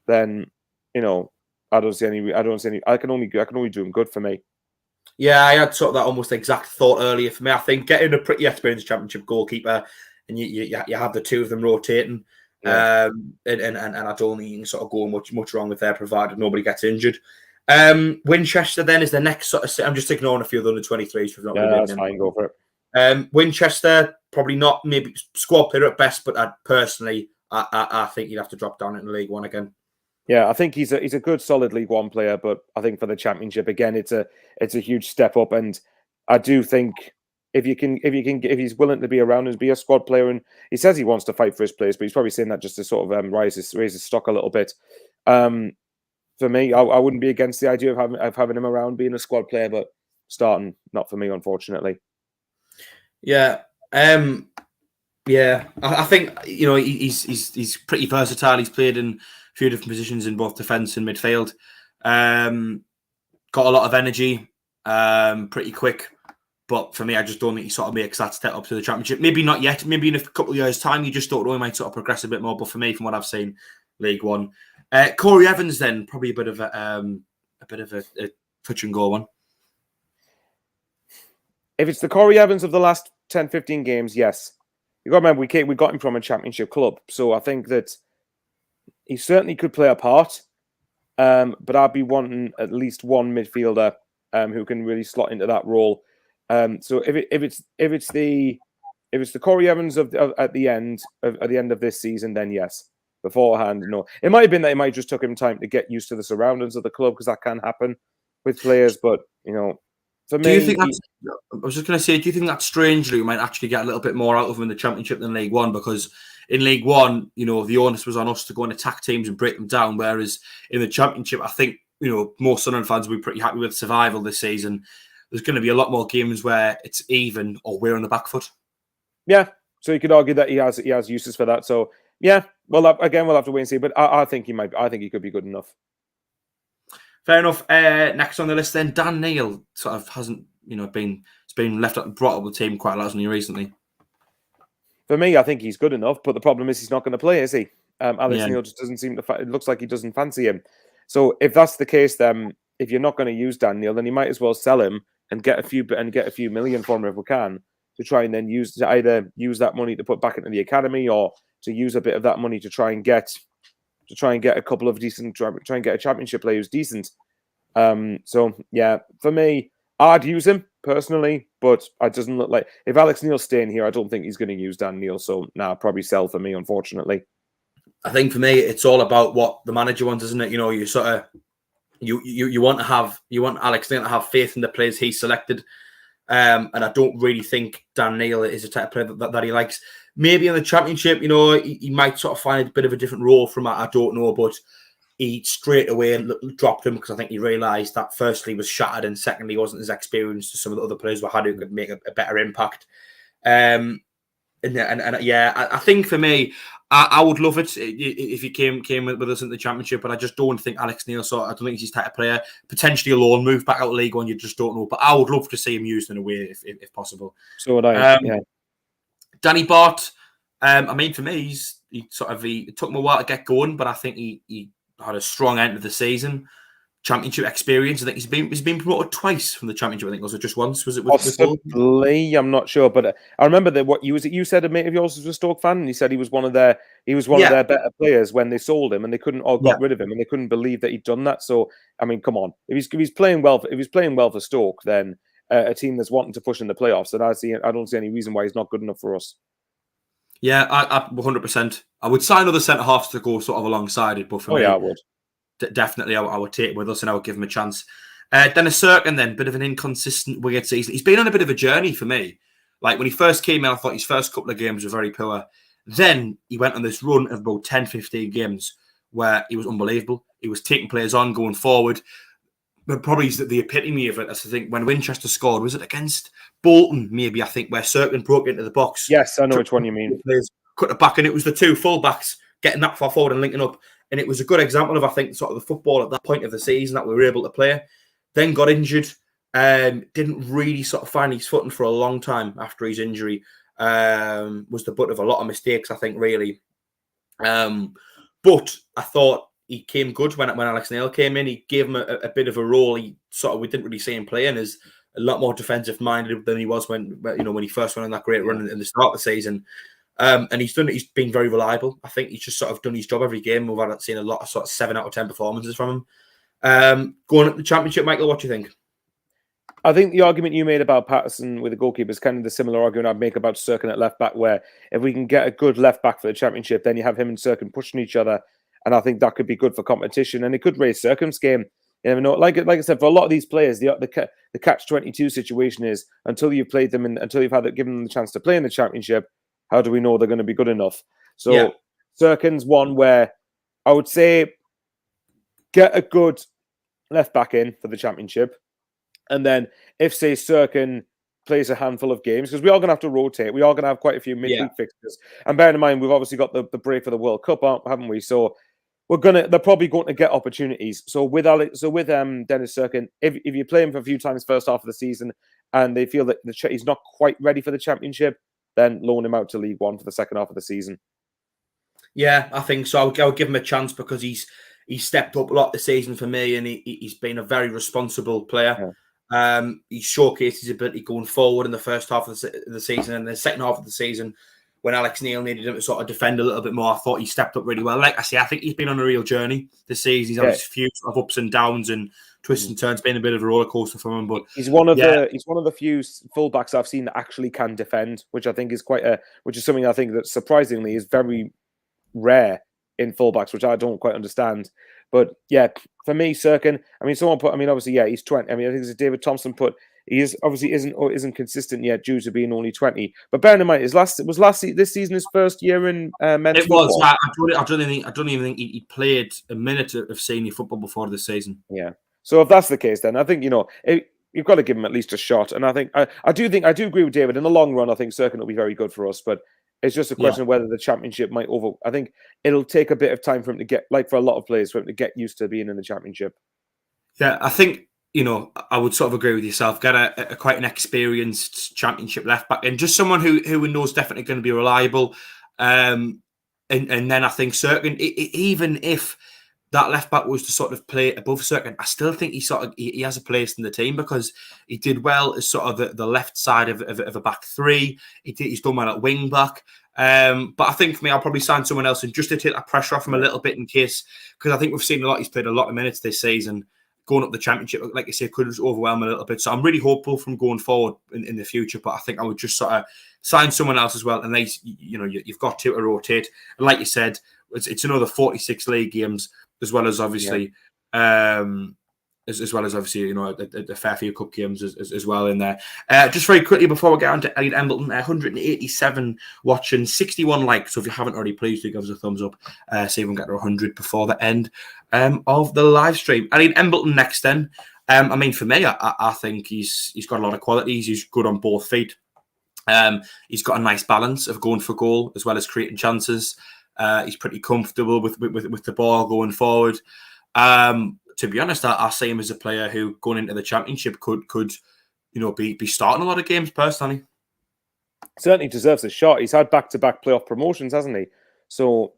[SPEAKER 2] then I don't see any. I can only do him good for me.
[SPEAKER 1] Yeah, I had sort of that almost exact thought earlier. For me, I think getting a pretty experienced championship goalkeeper and you have the two of them rotating, and I don't think you can sort of go much wrong with there, provided nobody gets injured. Winchester then is the next sort of. I'm just ignoring a few of the under 23s.
[SPEAKER 2] That's fine. Go for
[SPEAKER 1] it. Winchester probably not, maybe squad player at best, but I think he'd have to drop down into League One again.
[SPEAKER 2] Yeah, I think he's a good, solid League One player, but I think for the Championship again, it's a huge step up, and I do think if he's willing to be around and be a squad player, and he says he wants to fight for his place, but he's probably saying that just to sort of raise his stock a little bit. For me, I wouldn't be against the idea of having him around being a squad player, but starting, not for me, unfortunately.
[SPEAKER 1] Yeah. I think he's pretty versatile. He's played in a few different positions in both defence and midfield. Got a lot of energy, pretty quick. But for me, I just don't think he sort of makes that step up to the Championship. Maybe not yet. Maybe in a couple of years' time, you just don't know. He might sort of progress a bit more. But for me, from what I've seen, League One, Corey Evans, then probably a bit of a touch and go one.
[SPEAKER 2] If it's the Corey Evans of the last 10, 15 games, yes. You got to remember, we got him from a Championship club, so I think that he certainly could play a part. But I'd be wanting at least one midfielder who can really slot into that role. So if it's the Corey Evans at the end of this season, then yes. Beforehand, no. It might have been that it might just took him time to get used to the surroundings of the club, because that can happen with players. But for me,
[SPEAKER 1] I was just going to say, do you think that strangely we might actually get a little bit more out of him in the Championship than League One? Because in League One, the onus was on us to go and attack teams and break them down, whereas in the Championship, I think most Sunderland fans will be pretty happy with survival this season. There's going to be a lot more games where it's even or we're on the back foot.
[SPEAKER 2] Yeah, so you could argue that he has uses for that. So yeah, well, again, we'll have to wait and see. But I think he might. I think he could be good enough.
[SPEAKER 1] Fair enough. Next on the list, then Dan Neil sort of hasn't been left up, brought up the team quite a lot, hasn't he, recently?
[SPEAKER 2] for me, I think he's good enough. But the problem is he's not going to play, is he? Alex
[SPEAKER 1] Yeah.
[SPEAKER 2] Neil just doesn't seem to. It looks like he doesn't fancy him. So if that's the case, then if you're not going to use Dan Neil, then you might as well sell him and get a few million for him if we can, to try and then either use that money to put back into the academy, or to use a bit of that money to try and get a couple of decent, try and get a championship player who's decent. So yeah, for me, I'd use him personally, but it doesn't look like, if Alex Neil's staying here, I don't think he's going to use Dan Neil. So probably sell for me, unfortunately.
[SPEAKER 1] I think for me, it's all about what the manager wants, isn't it? You know, you sort of you want Alex Neil to have faith in the players he selected, and I don't really think Dan Neil is the type of player that he likes. Maybe in the Championship, you know, he might sort of find a bit of a different role from that. I don't know, but he straight away dropped him because I think he realised that firstly he was shattered, and secondly he wasn't as experienced as some of the other players we had who could make a better impact. And yeah, I think for me, I would love it if he came with us in the Championship, but I just don't think Alex Neil. So I don't think he's his type of player. Potentially a loan move back out of League One, you just don't know. But I would love to see him used in a way if possible.
[SPEAKER 2] So would I. Yeah.
[SPEAKER 1] Danny Bart. I mean, for me, he took him a while to get going, but I think he had a strong end of the season. Championship experience. I think he's been promoted twice from the Championship. I think was it just once? Was it with
[SPEAKER 2] possibly? I'm not sure, but I remember that you said a mate of yours was a Stoke fan, and he said he was one of their better players when they sold him, and they couldn't got rid of him, and they couldn't believe that he'd done that. So I mean, come on, if he's playing well for Stoke, then a team that's wanting to push in the playoffs, then I don't see any reason why he's not good enough for us.
[SPEAKER 1] Yeah, I 100%. I would sign other centre halves to go sort of alongside it, but for me,
[SPEAKER 2] I would.
[SPEAKER 1] Definitely, I would take it with us and I would give him a chance. Dennis Serkin, then, bit of an inconsistent, weird season. He's been on a bit of a journey for me. Like when he first came in, I thought his first couple of games were very poor. Then he went on this run of about 10, 15 games where he was unbelievable. He was taking players on, going forward. But probably the epitome of it, I think, when Winchester scored, was it against Bolton, maybe, I think, where Serkin broke into the box.
[SPEAKER 2] Yes, I know which one you mean.
[SPEAKER 1] Cut it back, and it was the two full-backs getting that far forward and linking up. And it was a good example of, I think, sort of the football at that point of the season that we were able to play. Then got injured. Didn't really sort of find his footing for a long time after his injury. Was the butt of a lot of mistakes, I think, really. But I thought he came good when Alex Neil came in. He gave him a bit of a role. We didn't really see him playing as a lot more defensive minded than he was when he first went on that great run in the start of the season. And he's been very reliable. I think he's just sort of done his job every game. We've seen a lot of sort of 7 out of 10 performances from him. Going at the Championship, Michael, what do you think?
[SPEAKER 2] I think the argument you made about Patterson with the goalkeeper is kind of the similar argument I'd make about Serkin at left back, where if we can get a good left back for the Championship, then you have him and Serkin pushing each other, and I think that could be good for competition, and it could raise Serkin's game. You never know. Like I said, for a lot of these players, the catch-22 situation is until you've played them and until you've given them the chance to play in the Championship, how do we know they're going to be good enough? So Serkin's one where I would say get a good left back in for the Championship. And then if, say, Serkin plays a handful of games, because we are going to have to rotate. We are going to have quite a few midweek fixtures. And bearing in mind, we've obviously got the break for the World Cup, haven't we? So they're probably going to get opportunities. So with Dennis Serkin, if you play him for a few times first half of the season and they feel that he's not quite ready for the Championship, then loan him out to League One for the second half of the season.
[SPEAKER 1] Yeah, I think so. I'll give him a chance because he's stepped up a lot this season for me, and he's been a very responsible player. Yeah. He showcased his ability going forward in the first half of the season, and the second half of the season, when Alex Neil needed him to sort of defend a little bit more, I thought he stepped up really well. Like I say, I think he's been on a real journey this season. He's had his few sort of ups and downs and twists and turns, been a bit of a roller coaster for him. But
[SPEAKER 2] he's one of the few fullbacks I've seen that actually can defend, which I think is which is something I think that surprisingly is very rare in fullbacks, which I don't quite understand. But yeah, for me, Serkin, obviously, he's 20. I mean, I think as David Thompson put, he isn't consistent yet due to being only 20. But bearing in mind, this season his first year in men's football?
[SPEAKER 1] It was. I don't even think he played a minute of senior football before this season.
[SPEAKER 2] Yeah. So if that's the case, then I think you've got to give him at least a shot. And I think I do agree with David. In the long run, I think Serkin will be very good for us. But it's just a question of whether the Championship might I think it'll take a bit of time for him to get, like for a lot of players, for him to get used to being in the Championship.
[SPEAKER 1] Yeah, I think you know, I would sort of agree with yourself. Get a quite an experienced Championship left back, and just someone who we know is definitely going to be reliable. And then I think Sirkin, even if that left back was to sort of play above Sirkin, I still think he has a place in the team because he did well as sort of the left side of a back three. He's done well at wing back. But I think for me, I'll probably sign someone else and just to take that pressure off him a little bit in case, because I think we've seen a lot. He's played a lot of minutes this season. Going up the Championship, like I say, could just overwhelm a little bit. So I'm really hopeful from going forward in the future. But I think I would just sort of sign someone else as well. And you've got to rotate. And like you said, it's another 46 league games as well as obviously, as well as obviously, you know, the fair few cup games as well in there. Just very quickly before we get on to Elliot Embleton, 187 watching, 61 likes. So if you haven't already, please do give us a thumbs up. See if we can get to 100 before the end of the live stream. Elliot Embleton next then. I mean, for me, I think he's got a lot of qualities. He's good on both feet. He's got a nice balance of going for goal as well as creating chances. He's pretty comfortable with the ball going forward. To be honest, I see him as a player who, going into the Championship, could you know, be starting a lot of games personally.
[SPEAKER 2] Certainly deserves a shot. He's had back-to-back playoff promotions, hasn't he? So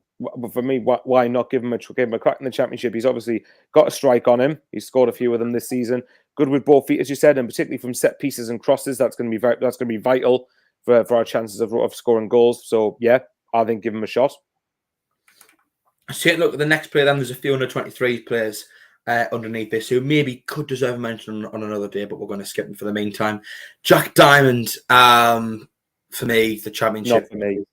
[SPEAKER 2] for me, why not give him a crack in the Championship? He's obviously got a strike on him. He's scored a few of them this season. Good with both feet, as you said, and particularly from set pieces and crosses. That's going to be vital for our chances of scoring goals. So yeah, I think give him a shot.
[SPEAKER 1] So look at the next player. Then there's a few under 23 players underneath this who maybe could deserve a mention on another day, but we're going to skip them for the meantime. Jack Diamond, for me, the Championship.
[SPEAKER 2] Not for me.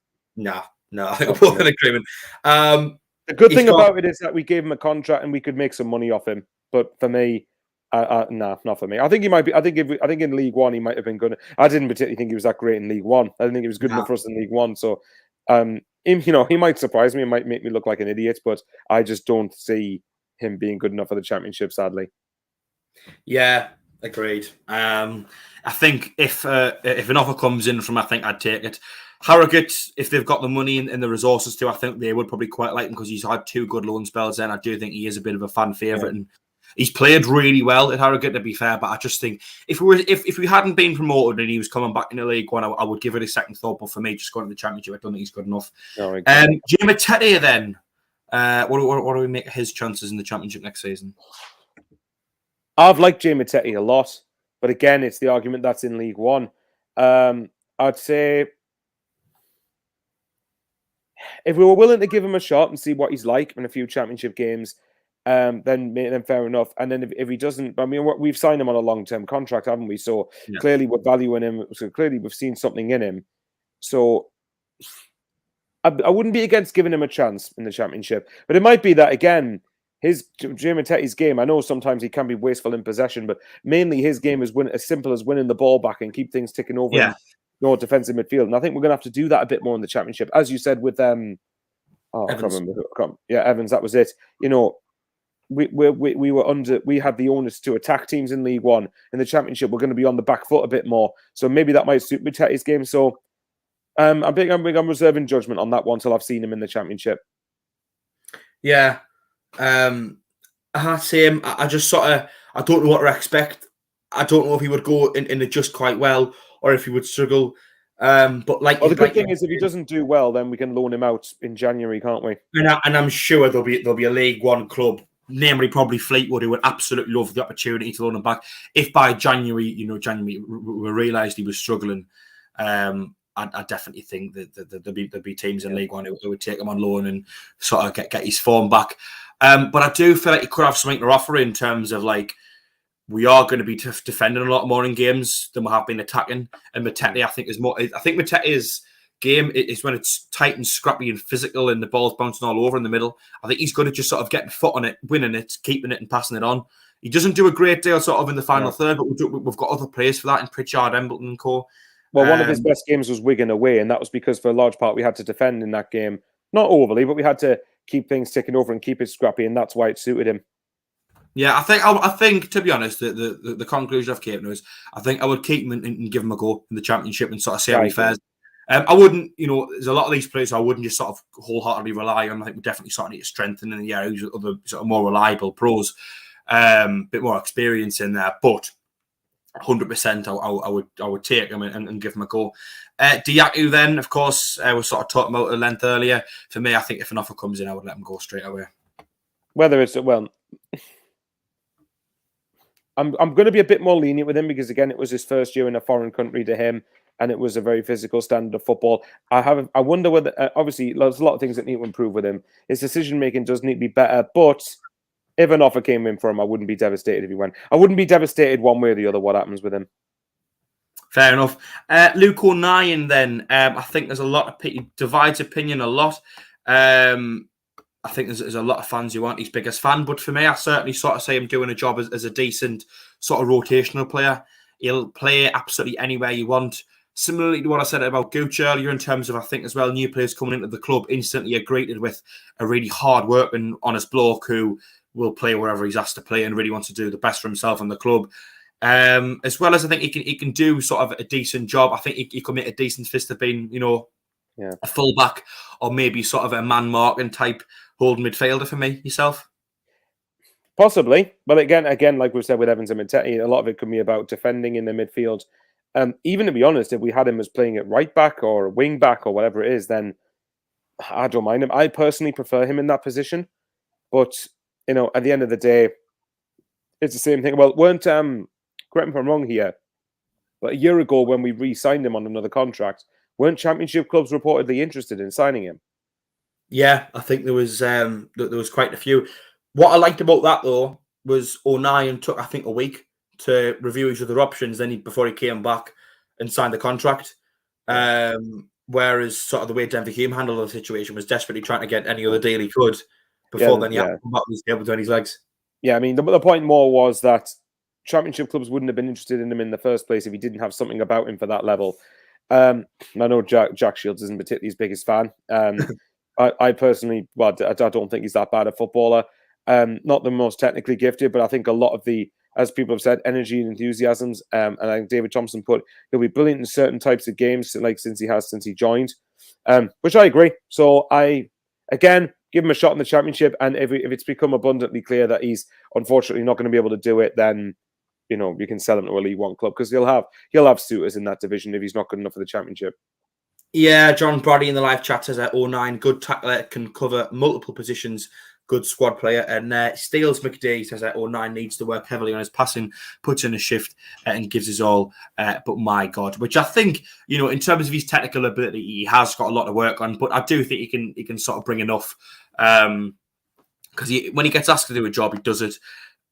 [SPEAKER 1] No, I think we're both in agreement.
[SPEAKER 2] The good thing about it is that we gave him a contract and we could make some money off him. But for me, no, not for me. I think he might be. I think in League One he might have been good. I didn't particularly think he was that great in League One. I didn't think he was good enough for us in League One. So, you know, he might surprise me. It might make me look like an idiot, but I just don't see him being good enough for the Championship, sadly.
[SPEAKER 1] Yeah, agreed. I think if an offer comes in from, I think I'd take it. Harrogate, if they've got the money and the resources to, I think they would probably quite like him because he's had 2 good loan spells then. I do think he is a bit of a fan favourite, and he's played really well at Harrogate, to be fair. But I just think if we hadn't been promoted and he was coming back in the League One, I would give it a second thought. But for me, just going to the Championship, I don't think he's good enough. Jamie Tete then. What do we make of his chances in the Championship next season?
[SPEAKER 2] I've liked Jamie Tete a lot, but again, it's the argument that's in League One. I'd say if we were willing to give him a shot and see what he's like in a few Championship games, then fair enough. And then if he doesn't, I mean, we've signed him on a long-term contract, haven't we? So clearly we're valuing him. So clearly we've seen something in him. So I wouldn't be against giving him a chance in the Championship. But it might be that, again, Jamie Tete's game, I know sometimes he can be wasteful in possession, but mainly his game is as simple as winning the ball back and keep things ticking over in defensive midfield. And I think we're going to have to do that a bit more in the Championship. As you said with I can't remember. Evans, that was it. You know, we had the onus to attack teams in League One. In the Championship, we're going to be on the back foot a bit more. So maybe that might suit Tete's game. So I'm reserving judgment on that one until I've seen him in the Championship.
[SPEAKER 1] Yeah. Same. I just sort of, I don't know what to expect. I don't know if he would go in it just quite well or if he would struggle. But the good thing is, if he doesn't do well, then we can loan him out in January, can't we? And I'm sure there'll be a League One club, namely probably Fleetwood, who would absolutely love the opportunity to loan him back. If by January we realised he was struggling, I definitely think that there'll be teams in League One who would take him on loan and sort of get his form back. But I do feel like he could have something to offer in terms of we are going to be defending a lot more in games than we have been attacking. And Matete, I think, is more. I think Matete's game is when it's tight and scrappy and physical and the ball's bouncing all over in the middle. I think he's good at just sort of getting a foot on it, winning it, keeping it and passing it on. He doesn't do a great deal sort of in the final third, but we've got other players for that in Pritchard, Embleton and co.
[SPEAKER 2] Well, one of his best games was Wigan away, and that was because for a large part we had to defend in that game. Not overly, but we had to keep things ticking over and keep it scrappy, and that's why it suited him. Yeah,
[SPEAKER 1] I think to be honest, the conclusion I've came to is I think I would keep him and give him a go in the Championship and sort of see how he fares. I wouldn't, there's a lot of these players I wouldn't just sort of wholeheartedly rely on. I think we definitely sort of need to strengthen in the areas of other sort of more reliable pros. bit more experience in there, but 100% I would take him and give him a go. Dajaku then, of course, we sort of talked about at length earlier. For me, I think if an offer comes in, I would let him go straight away.
[SPEAKER 2] Whether it's, well, I'm going to be a bit more lenient with him because, again, it was his first year in a foreign country to him, and it was a very physical standard of football. I wonder whether, obviously, there's a lot of things that need to improve with him. His decision-making does need to be better, but if an offer came in for him, I wouldn't be devastated if he went. I wouldn't be devastated one way or the other what happens with him.
[SPEAKER 1] Fair enough. Luke O'Nien then, I think there's a lot of people, divides opinion a lot. I think there's a lot of fans who aren't his biggest fan, but for me, I certainly sort of see him doing a job as a decent sort of rotational player. He'll play absolutely anywhere you want. Similarly to what I said about Gooch earlier, in terms of, I think as well, new players coming into the club instantly are greeted with a really hard-working, honest bloke who will play wherever he's asked to play and really wants to do the best for himself and the club. As well as I think he can do sort of a decent job. I think he could make a decent fist of being, a fullback or maybe sort of a man marking type holding midfielder for me. Yourself?
[SPEAKER 2] Possibly, but again, like we've said with Evans and Matete, a lot of it could be about defending in the midfield. Even to be honest, if we had him as playing at right back or wing back or whatever it is, then I don't mind him. I personally prefer him in that position, but at the end of the day, it's the same thing. Well, correct me if I'm wrong here, but a year ago when we re-signed him on another contract, weren't Championship clubs reportedly interested in signing him?
[SPEAKER 1] Yeah, I think there was quite a few. What I liked about that though was O'Nien took, I think, a week to review his other options. Then before he came back and signed the contract. Whereas sort of the way Denver Hume handled the situation was desperately trying to get any other deal he could before then he had to come back with his tail between his legs. Yeah,
[SPEAKER 2] I mean the point more was that Championship clubs wouldn't have been interested in him in the first place if he didn't have something about him for that level. I know Jack Shields isn't particularly his biggest fan. I personally, I don't think he's that bad a footballer. Not the most technically gifted, but I think a lot of the, as people have said, energy and enthusiasms. And I think David Thompson put, he'll be brilliant in certain types of games, like since he joined, which I agree. So again, give him a shot in the Championship, and if it's become abundantly clear that he's unfortunately not going to be able to do it, then you can sell him to a League One club because he'll have suitors in that division if he's not good enough for the Championship.
[SPEAKER 1] Yeah, John Bradley in the live chat says that 09, good tackler, can cover multiple positions, good squad player. And Steels McD says that 09 needs to work heavily on his passing, puts in a shift and gives his all. But my God, which I think, in terms of his technical ability, he has got a lot to work on. But I do think he can sort of bring enough because when he gets asked to do a job, he does it.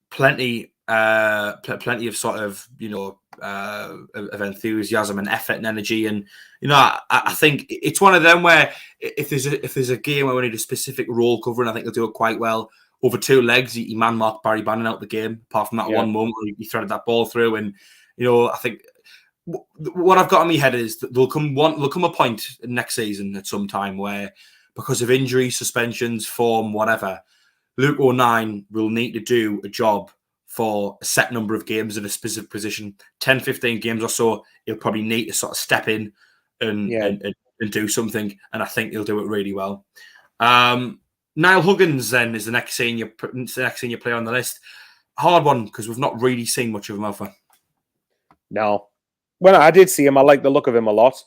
[SPEAKER 1] Plenty of sort of of enthusiasm and effort and energy, and I think it's one of them where if there's a game where we need a specific role covering, I think he'll do it quite well. Over two legs, he man marked Barry Bannon out the game. Apart from that one moment where he threaded that ball through, and I think what I've got in my head is that there'll come a point next season at some time where, because of injuries, suspensions, form, whatever, Luke O'Nien will need to do a job for a set number of games in a specific position, 10, 15 games or so. He'll probably need to sort of step in and do something, and I think he'll do it really well. Niall Huggins then is the next senior player on the list. Hard one because we've not really seen much of him over.
[SPEAKER 2] No. When I did see him, I liked the look of him a lot.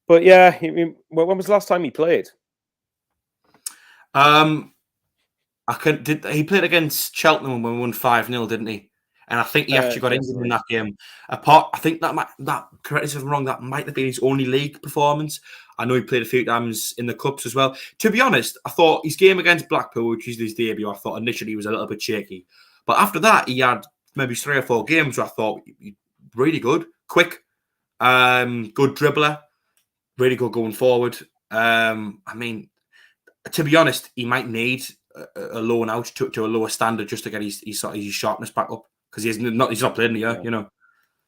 [SPEAKER 2] But yeah, when was the last time he played?
[SPEAKER 1] He played against Cheltenham when we won 5-0, didn't he? And I think he actually got injured in that game. I think that correct me if I'm wrong, that might have been his only league performance. I know he played a few times in the cups as well. To be honest, I thought his game against Blackpool, which is his debut, I thought initially he was a little bit shaky. But after that, he had maybe 3 or 4 games where I thought really good, quick, good dribbler, really good going forward. I mean, to be honest, he might need a loan out to a lower standard just to get his sharpness back up, because he's not playing the year,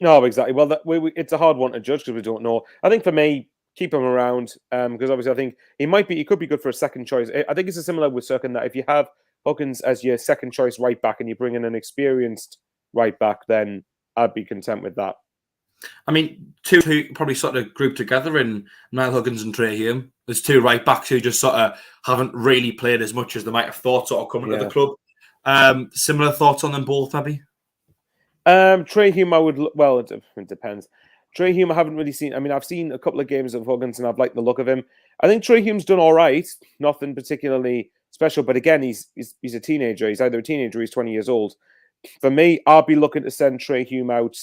[SPEAKER 2] No, exactly. Well, it's a hard one to judge because we don't know. I think for me, keep him around because obviously I think he could be good for a second choice. I think it's similar with Sirkin that if you have Huggins as your second choice right back and you bring in an experienced right back, then I'd be content with that.
[SPEAKER 1] I mean, two who probably sort of grouped together in Niall Huggins and Trey Hume. There's 2 right backs who just sort of haven't really played as much as they might have thought sort of coming to the club. Similar thoughts on them both, maybe?
[SPEAKER 2] Trey Hume, I would... Well, it depends. Trey Hume, I haven't really seen... I mean, I've seen a couple of games of Huggins, and I've liked the look of him. I think Trey Hume's done all right. Nothing particularly special. But again, he's a teenager. He's either a teenager or he's 20 years old. For me, I'll be looking to send Trey Hume out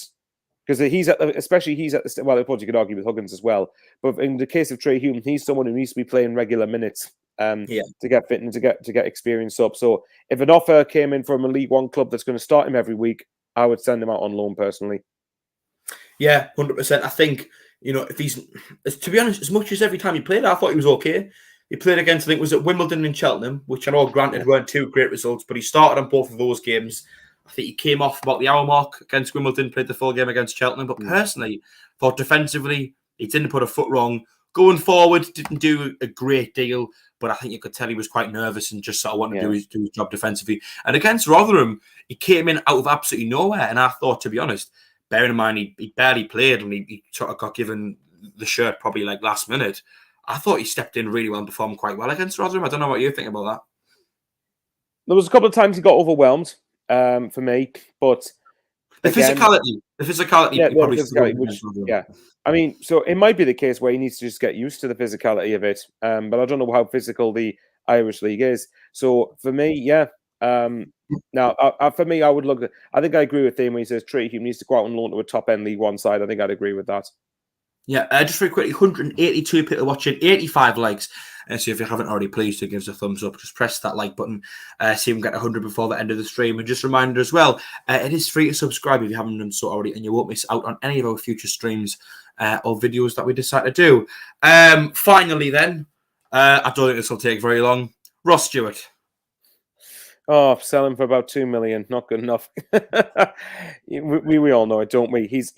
[SPEAKER 2] because he's at the... Well, I suppose you could argue with Huggins as well. But in the case of Trey Hume, he's someone who needs to be playing regular minutes to get fit and to get experience up. So if an offer came in from a League One club that's going to start him every week, I would send him out on loan personally.
[SPEAKER 1] Yeah, 100%. I think, if he's... To be honest, as much as every time he played, I thought he was okay. He played against, I think it was at Wimbledon and Cheltenham, which I know, granted, weren't two great results, but he started on both of those games. I think he came off about the hour mark against Wimbledon, played the full game against Cheltenham. But personally, thought defensively, he didn't put a foot wrong. Going forward, didn't do a great deal, but I think you could tell he was quite nervous and just sort of wanted to do his job defensively. And against Rotherham, he came in out of absolutely nowhere. And I thought, to be honest, bearing in mind he barely played and he sort of got given the shirt probably like last minute, I thought he stepped in really well and performed quite well against Rotherham. I don't know what you think about that.
[SPEAKER 2] There was a couple of times he got overwhelmed for me, but
[SPEAKER 1] the physicality,
[SPEAKER 2] yeah. I mean, so it might be the case where he needs to just get used to the physicality of it. But I don't know how physical the Irish league is. So for me, yeah. Now, for me, I would look at... I think I agree with him when he says Trey Hume needs to go out and loan to a top-end League One side. I think I'd agree with that.
[SPEAKER 1] Yeah, just very quickly, 182 people watching, 85 likes. So if you haven't already, please do give us a thumbs up. Just press that like button. See if we can get 100 before the end of the stream. And just a reminder as well, it is free to subscribe if you haven't done so already, and you won't miss out on any of our future streams or videos that we decide to do. Finally then, I don't think this will take very long. Ross Stewart.
[SPEAKER 2] Oh, selling for about 2 million, not good enough. we all know it, don't we? He's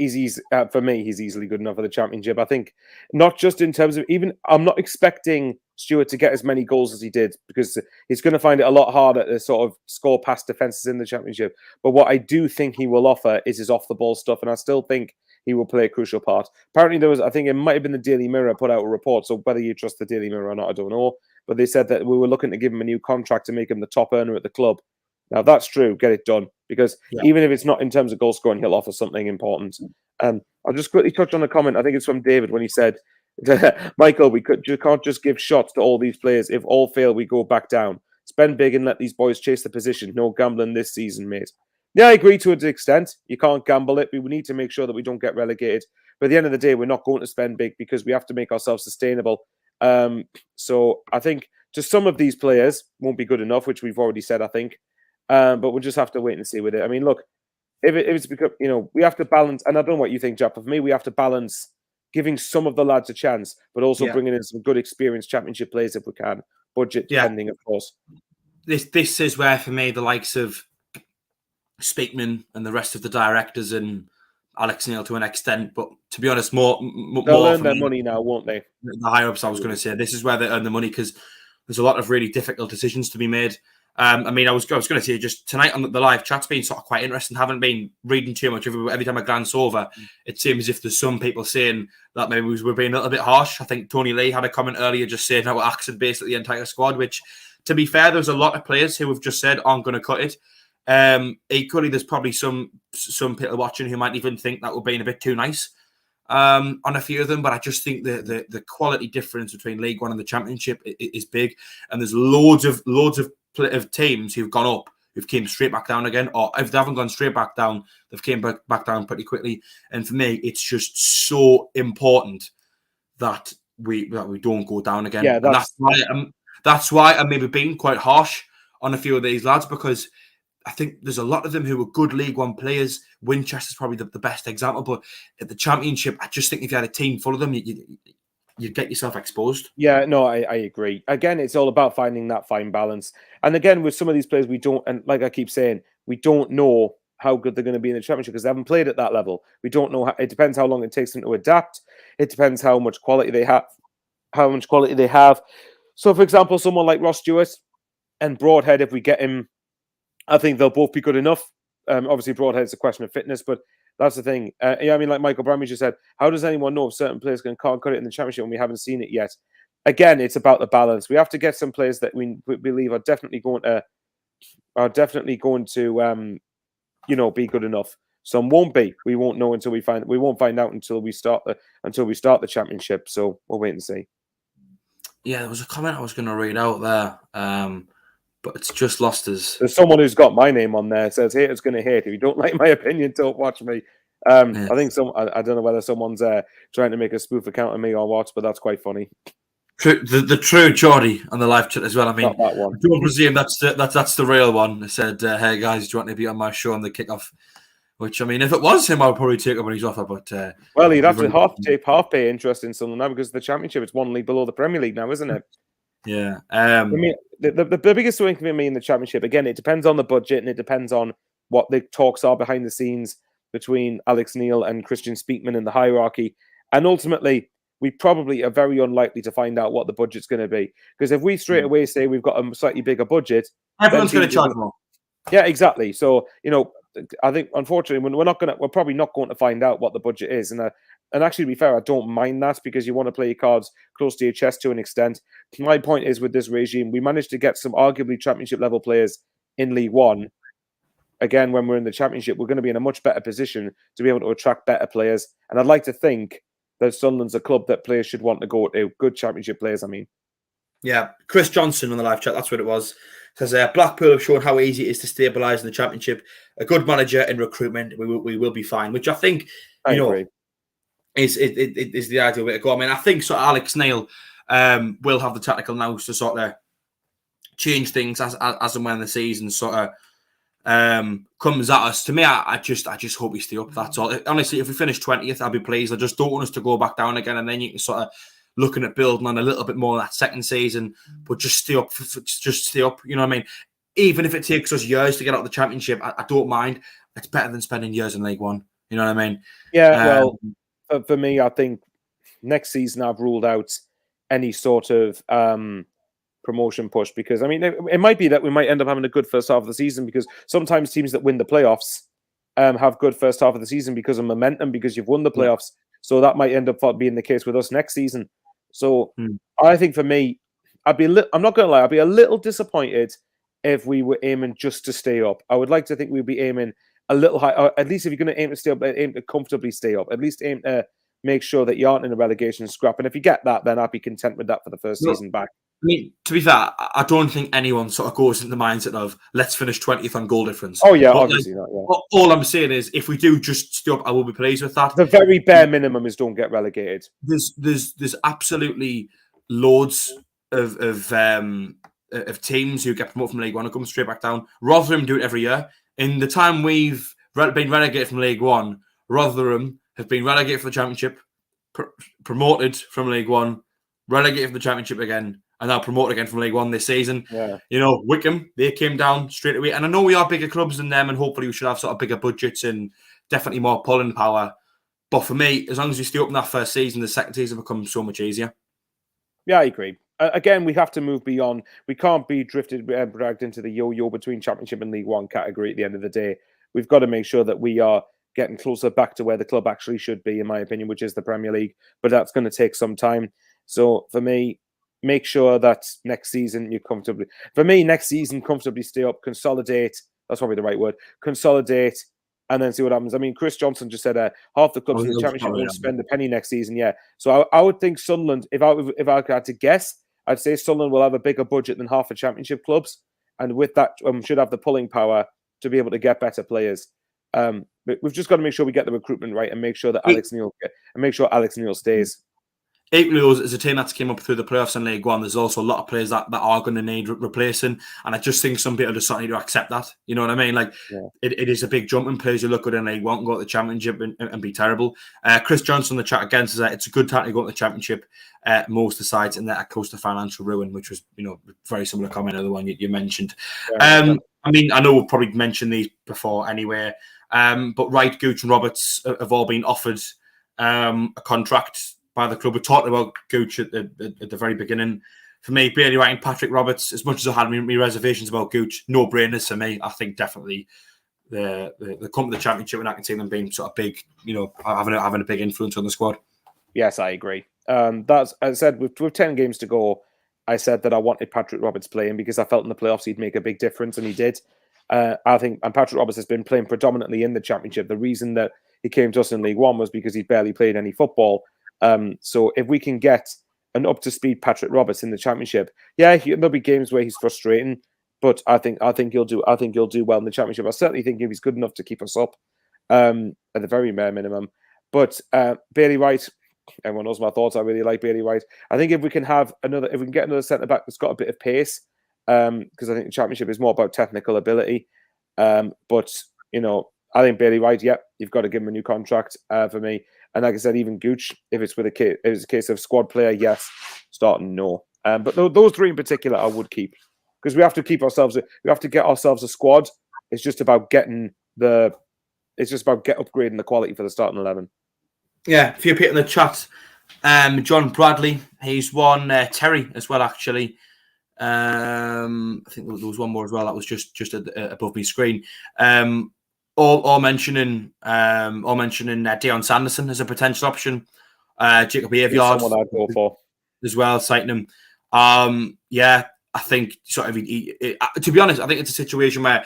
[SPEAKER 2] for me, he's easily good enough for the Championship. I think not just in terms of I'm not expecting Stewart to get as many goals as he did because he's going to find it a lot harder to sort of score past defenses in the Championship. But what I do think he will offer is his off the ball stuff, and I still think he will play a crucial part. Apparently, I think it might have been the Daily Mirror put out a report. So whether you trust the Daily Mirror or not, I don't know. But they said that we were looking to give him a new contract to make him the top earner at the club. Now, that's true. Get it done. Because even if it's not in terms of goal scoring, he'll offer something important. I'll just quickly touch on a comment. I think it's from David when he said, Michael, you can't just give shots to all these players. If all fail, we go back down. Spend big and let these boys chase the position. No gambling this season, mate. Yeah, I agree to an extent. You can't gamble it. We need to make sure that we don't get relegated. But at the end of the day, we're not going to spend big because we have to make ourselves sustainable. So I think just some of these players won't be good enough, which we've already said, I think. But we'll just have to wait and see with it. I mean, look, if it's because, we have to balance, and I don't know what you think, Jack, but for me, we have to balance giving some of the lads a chance, but also bringing in some good experienced Championship players if we can. Budget depending, of course.
[SPEAKER 1] This is where, for me, the likes of Speakman and the rest of the directors and Alex Neil to an extent, but to be honest, they'll
[SPEAKER 2] earn their money now, won't they?
[SPEAKER 1] The higher ups, I was going to say, this is where they earn the money because there's a lot of really difficult decisions to be made. I mean, I was going to say just tonight on the live chat's been sort of quite interesting. Haven't been reading too much. Every time I glance over, it seems as if there's some people saying that maybe we're being a little bit harsh. I think Tony Lee had a comment earlier just saying that we're axing basically the entire squad, which, to be fair, there's a lot of players who have just said aren't going to cut it. Equally, there's probably some people watching who might even think that we're being a bit too nice on a few of them, but I just think the quality difference between League One and the Championship is big, and there's loads of teams who've gone up, who've came straight back down again, or if they haven't gone straight back down, they've came back down pretty quickly. And for me, it's just so important that we don't go down again. Yeah, that's why I'm maybe being quite harsh on a few of these lads, because I think there's a lot of them who are good League One players. Winchester's probably the best example, but at the Championship, I just think if you had a team full of them, you'd get yourself exposed.
[SPEAKER 2] Yeah, no, I agree. Again, it's all about finding that fine balance. And again, with some of these players, we don't, and like I keep saying, we don't know how good they're going to be in the Championship because they haven't played at that level. We don't know. It depends how long it takes them to adapt. It depends how much quality they have. So, for example, someone like Ross Stewart and Broadhead, if we get him, I think they'll both be good enough. Obviously, Broadhead's a question of fitness, but that's the thing. I mean, like Michael Bramage just said, can't cut it in the Championship when we haven't seen it yet? Again, it's about the balance. We have to get some players that we believe are definitely going to are definitely going to, be good enough. Some won't be. We won't know until we won't find out until we start the championship. So we'll wait and see.
[SPEAKER 1] Yeah, there was a comment I was going to read out there, but it's just lost us.
[SPEAKER 2] There's someone who's got my name on there. It says haters going to hate. If you don't like my opinion, don't watch me. I think I don't know whether someone's trying to make a spoof account of me or what, but that's quite funny.
[SPEAKER 1] The true Geordie on the live chat as well. I mean,
[SPEAKER 2] not that one.
[SPEAKER 1] Don't presume that's the real one. They said, "Hey guys, do you want to be on my show on the kickoff?" Which, I mean, if it was him, I would probably take up on his offer. But
[SPEAKER 2] well, he'd have to half pay interest in something now because the Championship, it's one league below the Premier League now, isn't it?
[SPEAKER 1] Yeah.
[SPEAKER 2] I mean, the biggest thing for me in the Championship, again, it depends on the budget and it depends on what the talks are behind the scenes between Alex Neil and Christian Speakman in the hierarchy. And ultimately, we probably are very unlikely to find out what the budget's going to be. Because if we straight away say we've got a slightly bigger budget,
[SPEAKER 1] everyone's going to charge more.
[SPEAKER 2] Yeah, exactly. So, I think, unfortunately, we're probably not going to find out what the budget is. And actually, to be fair, I don't mind that because you want to play your cards close to your chest to an extent. My point is, with this regime, we managed to get some arguably Championship level players in League One. Again, when we're in the Championship, we're going to be in a much better position to be able to attract better players. And I'd like to think that Sunderland's a club that players should want to go to. Good Championship players, I mean.
[SPEAKER 1] Yeah, Chris Johnson on the live chat, that's what it was. Says Blackpool have shown how easy it is to stabilise in the Championship. A good manager in recruitment, we will be fine. Which I think,
[SPEAKER 2] agree.
[SPEAKER 1] is the ideal way to go. I mean, I think sort of Alex Neil will have the tactical nous to sort of change things as and when the season sort of comes at us. To me, I just hope we stay up. That's all. Honestly, if we finish 20th, I'll be pleased. I just don't want us to go back down again, and then you can sort of looking at building on a little bit more that second season, but just stay up. Just stay up. You know what I mean? Even if it takes us years to get out of the Championship, I don't mind. It's better than spending years in League One. You know what I mean?
[SPEAKER 2] Yeah. Well, for me, I think next season I've ruled out any sort of promotion push because, I mean, it might be that we might end up having a good first half of the season because sometimes teams that win the playoffs have good first half of the season because of momentum, because you've won the playoffs. So that might end up being the case with us next season. So I think for me, I'm not going to lie, I'd be a little disappointed if we were aiming just to stay up. I would like to think we'd be aiming a little high, or at least if you're going to aim to stay up, aim to comfortably stay up. At least aim to make sure that you aren't in a relegation scrap. And if you get that, then I'd be content with that for the first season back.
[SPEAKER 1] I mean, to be fair, I don't think anyone sort of goes into the mindset of let's finish 20th on goal difference.
[SPEAKER 2] Oh yeah, obviously not. Yeah.
[SPEAKER 1] All I'm saying is, if we do just stay up, I will be pleased with that.
[SPEAKER 2] The very bare minimum is don't get relegated.
[SPEAKER 1] There's absolutely loads of teams who get promoted from League One and come straight back down. Rotherham do it every year. In the time we've been relegated from League One, Rotherham have been relegated for the Championship, promoted from League One, relegated from the Championship again, and now promoted again from League One this season.
[SPEAKER 2] Yeah.
[SPEAKER 1] Wickham, they came down straight away. And I know we are bigger clubs than them, and hopefully we should have sort of bigger budgets and definitely more pulling power. But for me, as long as we stay up in that first season, the second season becomes so much easier.
[SPEAKER 2] Yeah, I agree. Again, we have to move beyond. We can't be dragged into the yo-yo between Championship and League One category at the end of the day. We've got to make sure that we are getting closer back to where the club actually should be, in my opinion, which is the Premier League. But that's going to take some time. So for me, make sure that next season you comfortably... For me, next season, comfortably stay up, consolidate. That's probably the right word. Consolidate, and then see what happens. I mean, Chris Johnson just said half the clubs in the Championship won't spend a penny next season. Yeah. So I would think Sunderland, if I had to guess, I'd say Sunderland will have a bigger budget than half the Championship clubs. And with that, should have the pulling power to be able to get better players. But we've just got to make sure we get the recruitment right and make sure that Alex Neil stays.
[SPEAKER 1] Equally, as a team that's came up through the playoffs in League One, there's also a lot of players that are going to need replacing. And I just think some people just need to accept that. You know what I mean? Like, it is a big jump in players who look good in League One and go to the Championship and be terrible. Chris Johnson in the chat again says that it's a good time to go to the Championship. Most of the sides in there are close to financial ruin, which was, very similar comment to the one you mentioned. I mean, I know we've probably mentioned these before anyway, but Wright, Gooch and Roberts have all been offered a contract by the club. We talked about Gooch at the very beginning. For me, Bailey Wright and Patrick Roberts, as much as I had my reservations about Gooch, no-brainers for me. I think definitely the come to the Championship, and I can see them being sort of big, having a big influence on the squad.
[SPEAKER 2] Yes, I agree. That's, as I said, with 10 games to go, I said that I wanted Patrick Roberts playing because I felt in the playoffs he'd make a big difference, and he did. I think, and Patrick Roberts has been playing predominantly in the Championship. The reason that he came to us in League One was because he'd barely played any football. So if we can get an up-to-speed Patrick Roberts in the Championship, there'll be games where he's frustrating, but I think he'll do well in the Championship. I certainly think if he's good enough to keep us up, at the very bare minimum. But Bailey Wright, everyone knows my thoughts. I really like Bailey Wright. I think if we can get another centre back that's got a bit of pace, because I think the Championship is more about technical ability. But I think Bailey Wright, you've got to give him a new contract for me. And like I said, even Gooch, if it's a case of squad player, yes. Starting, no. But those three in particular, I would keep, because we have to get ourselves a squad. It's just about upgrading the quality for the starting 11.
[SPEAKER 1] Yeah, if you're in the chat, John Bradley, he's won. Terry as well, actually. I think there was one more as well that was just above my screen. All mentioning Dion Sanderson as a potential option. Jacob Aveyard,
[SPEAKER 2] someone I'd go for
[SPEAKER 1] as well, citing him. I think sort of. To be honest, I think it's a situation where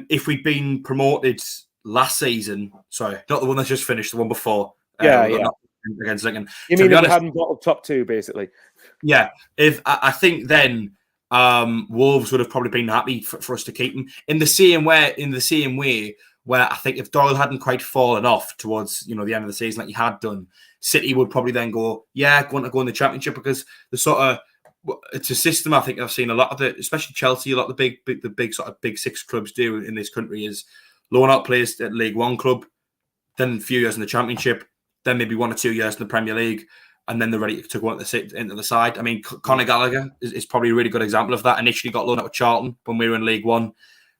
[SPEAKER 1] if we'd been promoted last season, sorry, not the one that's just finished, the one before. Against Lincoln.
[SPEAKER 2] You mean if we hadn't got up top two, basically?
[SPEAKER 1] Yeah, I think then Wolves would have probably been happy for us to keep him in the same way where I think if Doyle hadn't quite fallen off towards the end of the season like he had done, City would probably then go in the Championship, because it's a system I think I've seen a lot of especially Chelsea, a lot of the big sort of big six clubs do in this country is loan out players at League One club, then a few years in the Championship, then maybe 1 or 2 years in the Premier League, and then they're ready to go into the side. I mean, Conor Gallagher is probably a really good example of that. Initially got loaned out with Charlton when we were in League One.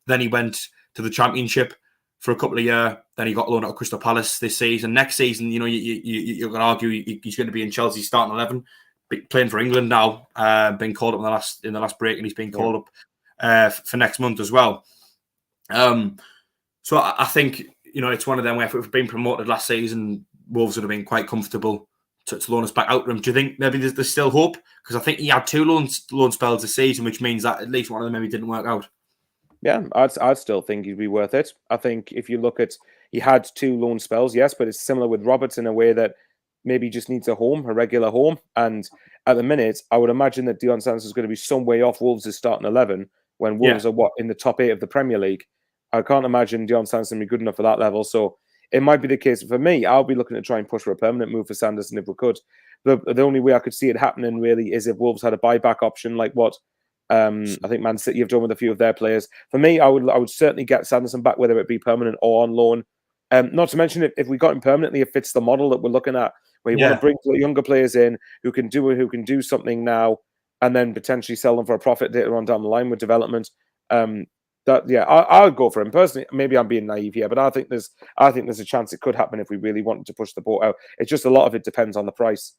[SPEAKER 1] Then he went to the Championship for a couple of years. Then he got loaned out with Crystal Palace this season. Next season, you're going to argue he's going to be in Chelsea's starting 11, playing for England now, being called up in the last break, and he's being called up for next month as well. So I think, it's one of them where if we've been promoted last season, Wolves would have been quite comfortable to loan us back out to him. Do you think maybe there's still hope? Because I think he had 2 loan spells this season, which means that at least one of them maybe didn't work out.
[SPEAKER 2] Yeah, I'd still think he'd be worth it. I think if you look at, he had 2 loan spells, yes, but it's similar with Roberts in a way that maybe he just needs a regular home. And at the minute, I would imagine that Dion Sanderson is going to be some way off Wolves' starting 11 when Wolves are in the top 8 of the Premier League. I can't imagine Dion Sanderson be good enough for that level. So it might be the case for me. I'll be looking to try and push for a permanent move for Sanderson if we could. The only way I could see it happening really is if Wolves had a buyback option like what I think Man City have done with a few of their players. For me, I would certainly get Sanderson back, whether it be permanent or on loan. Not to mention if we got him permanently, it fits the model that we're looking at, where you want to bring younger players in who can do something now, and then potentially sell them for a profit later on down the line with development. I'll go for him personally. Maybe I'm being naive here, but I think there's a chance it could happen if we really wanted to push the boat out. It's just a lot of it depends on the price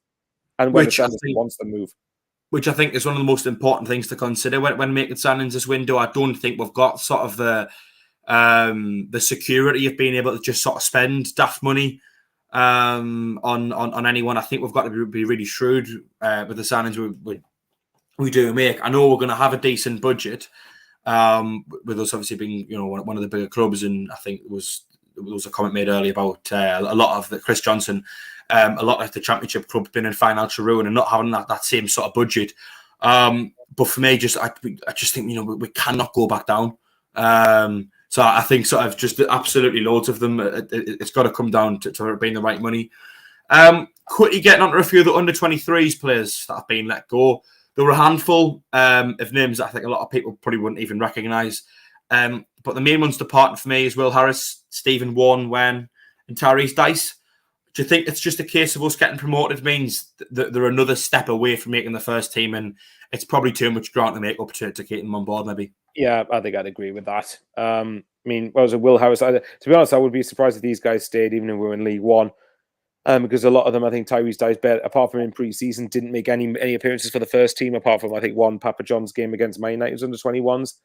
[SPEAKER 2] and whether Sanderson wants the move.
[SPEAKER 1] Which I think is one of the most important things to consider when making signings this window. I don't think we've got sort of the security of being able to just sort of spend daft money on anyone. I think we've got to be really shrewd with the signings we do make. I know we're going to have a decent budget. With us obviously being one of the bigger clubs, and I think there was a comment made earlier about a lot of the Chris Johnson, a lot of the Championship club being in financial ruin and not having that same sort of budget. But for me, I just think we cannot go back down. So I think sort of just absolutely loads of them. It's got to come down to being the right money. Quickly getting onto a few of the under-23s players that have been let go. There were a handful of names that I think a lot of people probably wouldn't even recognise. But the main ones departing for me is Will Harris, Stephen Warren, and Tyrese Dice. Do you think it's just a case of us getting promoted means that they're another step away from making the first team, and it's probably too much ground to make up to keep them on board, maybe?
[SPEAKER 2] Yeah, I think I'd agree with that. I mean, what was it, Will Harris? To be honest, I would be surprised if these guys stayed, even if we were in League One. Because a lot of them, I think Tyrese Dice, apart from in pre-season, didn't make any appearances for the first team, apart from, I think, one Papa John's game against Man United under 21s.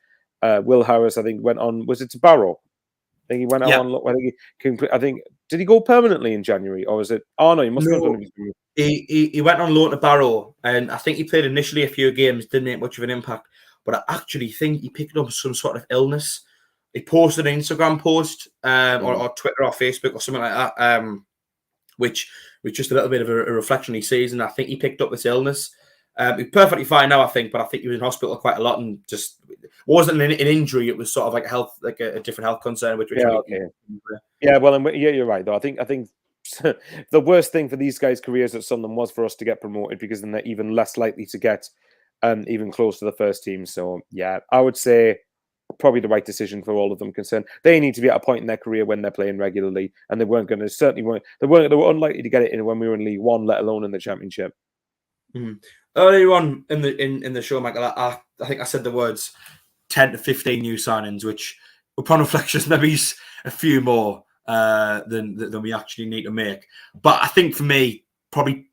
[SPEAKER 2] Will Harris, I think, went on, was it to Barrow? I think he went out
[SPEAKER 1] Yeah.
[SPEAKER 2] on look. I think did he go permanently in January, or was it? Oh no, he must have
[SPEAKER 1] No,
[SPEAKER 2] done it.
[SPEAKER 1] he went on loan to Barrow, and I think he played initially a few games, didn't make much of an impact. But I actually think he picked up some sort of illness. He posted an Instagram post, or Twitter or Facebook or something like that, which was just a little bit of a reflection of his season. I think he picked up this illness. He's perfectly fine now, I think, but I think he was in hospital quite a lot and just wasn't an injury. It was sort of like a different health concern. Which
[SPEAKER 2] yeah, okay. Yeah, well, yeah, you're right though. I think the worst thing for these guys' careers at Sunderland was for us to get promoted, because then they're even less likely to get even close to the first team. So yeah, I would say probably the right decision for all of them concerned. They need to be at a point in their career when they're playing regularly, and they weren't going to they were unlikely to get it in when we were in League One, let alone in the Championship.
[SPEAKER 1] Mm-hmm. Earlier on in the show, Michael, I think I said the words 10 to 15 new signings, which upon reflection maybe a few more than we actually need to make. But I think for me, probably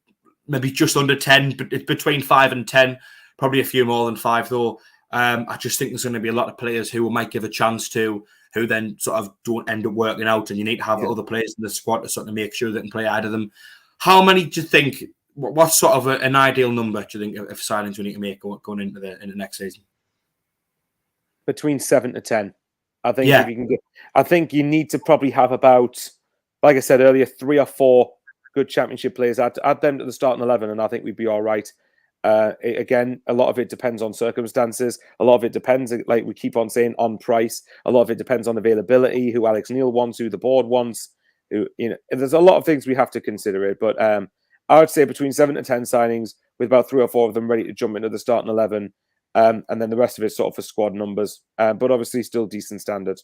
[SPEAKER 1] maybe just under 10, but it's between 5 and 10, probably a few more than 5 though. I just think there's going to be a lot of players who might give a chance to, who then sort of don't end up working out, and you need to have other players in the squad to sort of make sure they can play ahead of them. How many do you think? What's sort of an ideal number do you think of signings we need to make going into the next season?
[SPEAKER 2] Between 7 to 10. I think if you can I think you need to probably have about, like I said earlier, 3 or 4 good Championship players. Add them to the starting 11, and I think we'd be all right. Again, a lot of it depends on circumstances. A lot of it depends, like we keep on saying, on price. A lot of it depends on availability, who Alex Neil wants, who the board wants. There's a lot of things we have to consider it, but I would say between 7 to 10 signings, with about 3 or 4 of them ready to jump into the starting 11, and then the rest of it sort of for squad numbers, but obviously still decent standard.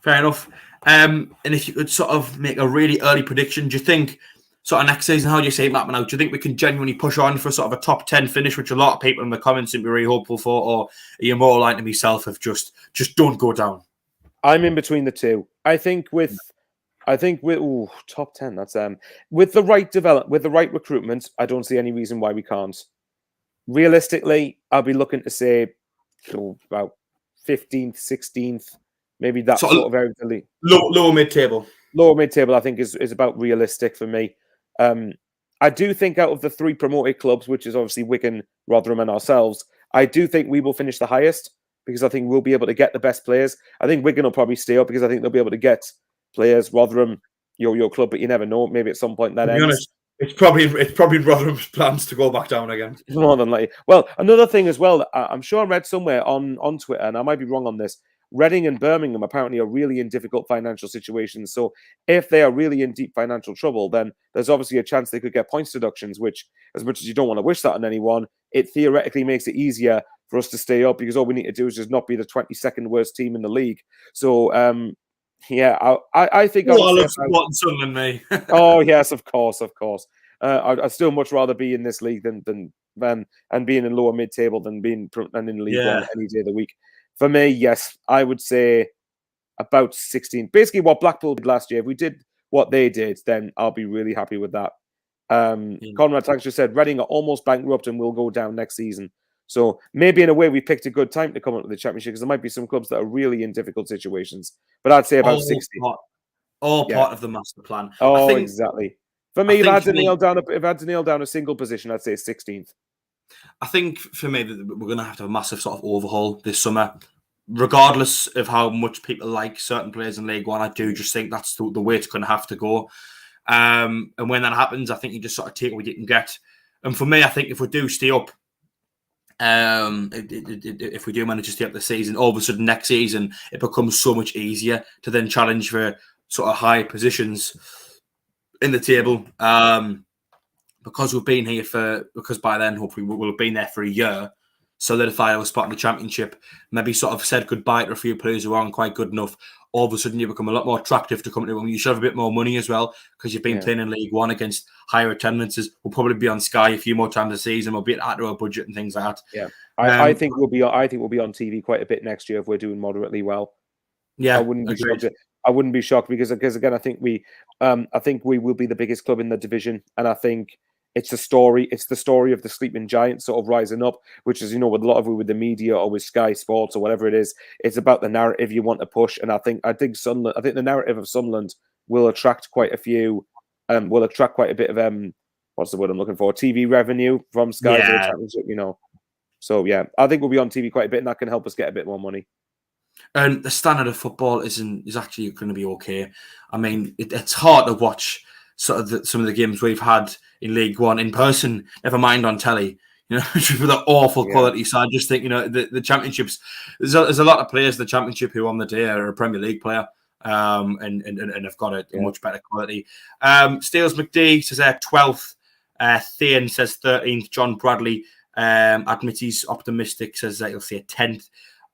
[SPEAKER 1] Fair enough. And if you could sort of make a really early prediction, do you think sort of next season, how do you see it mapping out? Do you think we can genuinely push on for sort of a top 10 finish, which a lot of people in the comments seem to be really hopeful for, or are you more like to myself of just don't go down?
[SPEAKER 2] I'm in between the two. I think with top 10, that's with the right recruitment, I don't see any reason why we can't. Realistically, I'll be looking to say about 15th, 16th, maybe that sort of area.
[SPEAKER 1] Lower mid-table.
[SPEAKER 2] Lower mid-table, I think, is about realistic for me. I do think out of the 3 promoted clubs, which is obviously Wigan, Rotherham and ourselves, I do think we will finish the highest, because I think we'll be able to get the best players. I think Wigan will probably stay up because I think they'll be able to get players. Rotherham, your club, but you never know. Maybe at some point that ends.
[SPEAKER 1] Honest, it's probably Rotherham's plans to go back down again.
[SPEAKER 2] More than likely. Well, another thing as well, I'm sure I read somewhere on Twitter, and I might be wrong on this, Reading and Birmingham apparently are really in difficult financial situations. So if they are really in deep financial trouble, then there's obviously a chance they could get points deductions, which, as much as you don't want to wish that on anyone, it theoretically makes it easier for us to stay up, because all we need to do is just not be the 22nd worst team in the league. So, yeah, I think...
[SPEAKER 1] I love supporting Sunderland, mate.
[SPEAKER 2] Oh, yes, of course. I'd still much rather be in this league than and being in lower mid-table than being in League One any day of the week. For me, yes, I would say about 16. Basically, what Blackpool did last year, if we did what they did, then I'll be really happy with that. Conrad Tanks just said, Reading are almost bankrupt and will go down next season. So maybe in a way we picked a good time to come up to the Championship, because there might be some clubs that are really in difficult situations. But I'd say about 60.
[SPEAKER 1] Part of the master plan.
[SPEAKER 2] Oh, exactly. For me, if I had to nail down a single position, I'd say 16th.
[SPEAKER 1] I think for me, we're going to have a massive sort of overhaul this summer. Regardless of how much people like certain players in League One, I do just think that's the way it's going to have to go. And when that happens, I think you just sort of take what you can get. And for me, I think if we do stay up, if we do manage to stay up the season, all of a sudden next season, it becomes so much easier to then challenge for sort of high positions in the table. Because we've been here because by then, hopefully, we'll have been there for a year, solidified our spot in the Championship, maybe sort of said goodbye to a few players who aren't quite good enough. All of a sudden, you become a lot more attractive to come to. You should have a bit more money as well, because you've been playing in League One against higher attendances. We'll probably be on Sky a few more times a season. We'll be at our budget and things like that.
[SPEAKER 2] Yeah, I think we'll be on TV quite a bit next year if we're doing moderately well.
[SPEAKER 1] Yeah,
[SPEAKER 2] I wouldn't be shocked because again, I think we will be the biggest club in the division, and I think it's the story. It's the story of the sleeping giant sort of rising up, which is, with a lot of it with the media or with Sky Sports or whatever it is. It's about the narrative you want to push, and I think Sunderland. I think the narrative of Sunderland will attract quite a few. Will attract quite a bit of what's the word I'm looking for? TV revenue from Sky for the championship. So yeah, I think we'll be on TV quite a bit, and that can help us get a bit more money.
[SPEAKER 1] And the standard of football is actually going to be okay. I mean, it's hard to watch sort of some of the games we've had in League One in person, never mind on telly, for the awful quality. So I just think, the championships, there's a lot of players in the championship who on the day are a Premier League player and have got a much better quality. Steels McD says 12th, Thane says 13th, John Bradley admits he's optimistic, says that he'll see a 10th.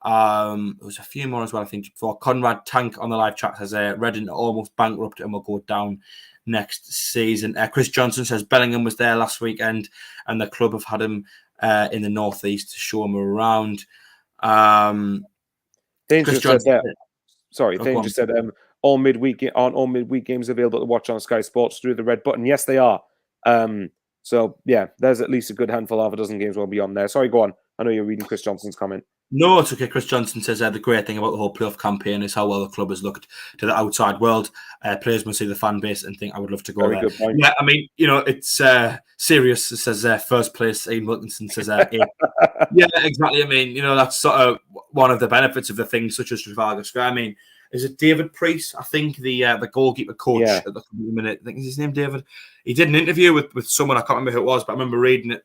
[SPEAKER 1] There was a few more as well, I think, before. CONRAD Tank on the live chat says Reading are almost bankrupt and will go down next season. Chris Johnson says Bellingham was there last weekend and the club have had him in the northeast to show him around.
[SPEAKER 2] Thane just said all midweek games available to watch on Sky Sports through the red button. Yes, they are. So yeah, there's at least a good handful, half a dozen games will be on there. Sorry, go on. I know you're reading Chris Johnson's comment.
[SPEAKER 1] No, it's okay. Chris Johnson says the great thing about the whole playoff campaign is how well the club has looked to the outside world. Players must see the fan base and think, I would love to go there. Good point. Yeah, I mean, it's serious. It says first place. Ian Wilkinson says yeah, exactly. I mean, that's sort of one of the benefits of the things such as Trafalgar Square. I mean, is it David Priest? I think the goalkeeper coach at the minute. I think is his name David. He did an interview with someone, I can't remember who it was, but I remember reading it.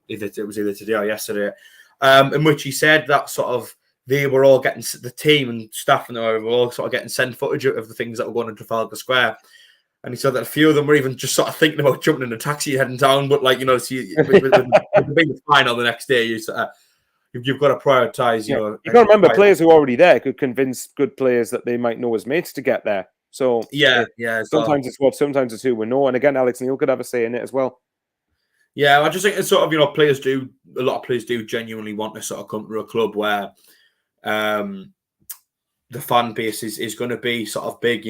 [SPEAKER 1] It was either today or yesterday. In which he said that sort of they were all getting, the team and staff and they were all sort of getting sent footage of the things that were going on Trafalgar Square. And he said that a few of them were even just sort of thinking about jumping in a taxi heading down. But with the big final the next day, you've got to prioritise.
[SPEAKER 2] You got to remember, players who are already there could convince good players that they might know as mates to get there. So sometimes it's what, sometimes it's who we know. And again, Alex Neil could have a say in it as well.
[SPEAKER 1] Yeah, I just think it's sort of, a lot of players do genuinely want to sort of come to a club where the fan base is going to be sort of big.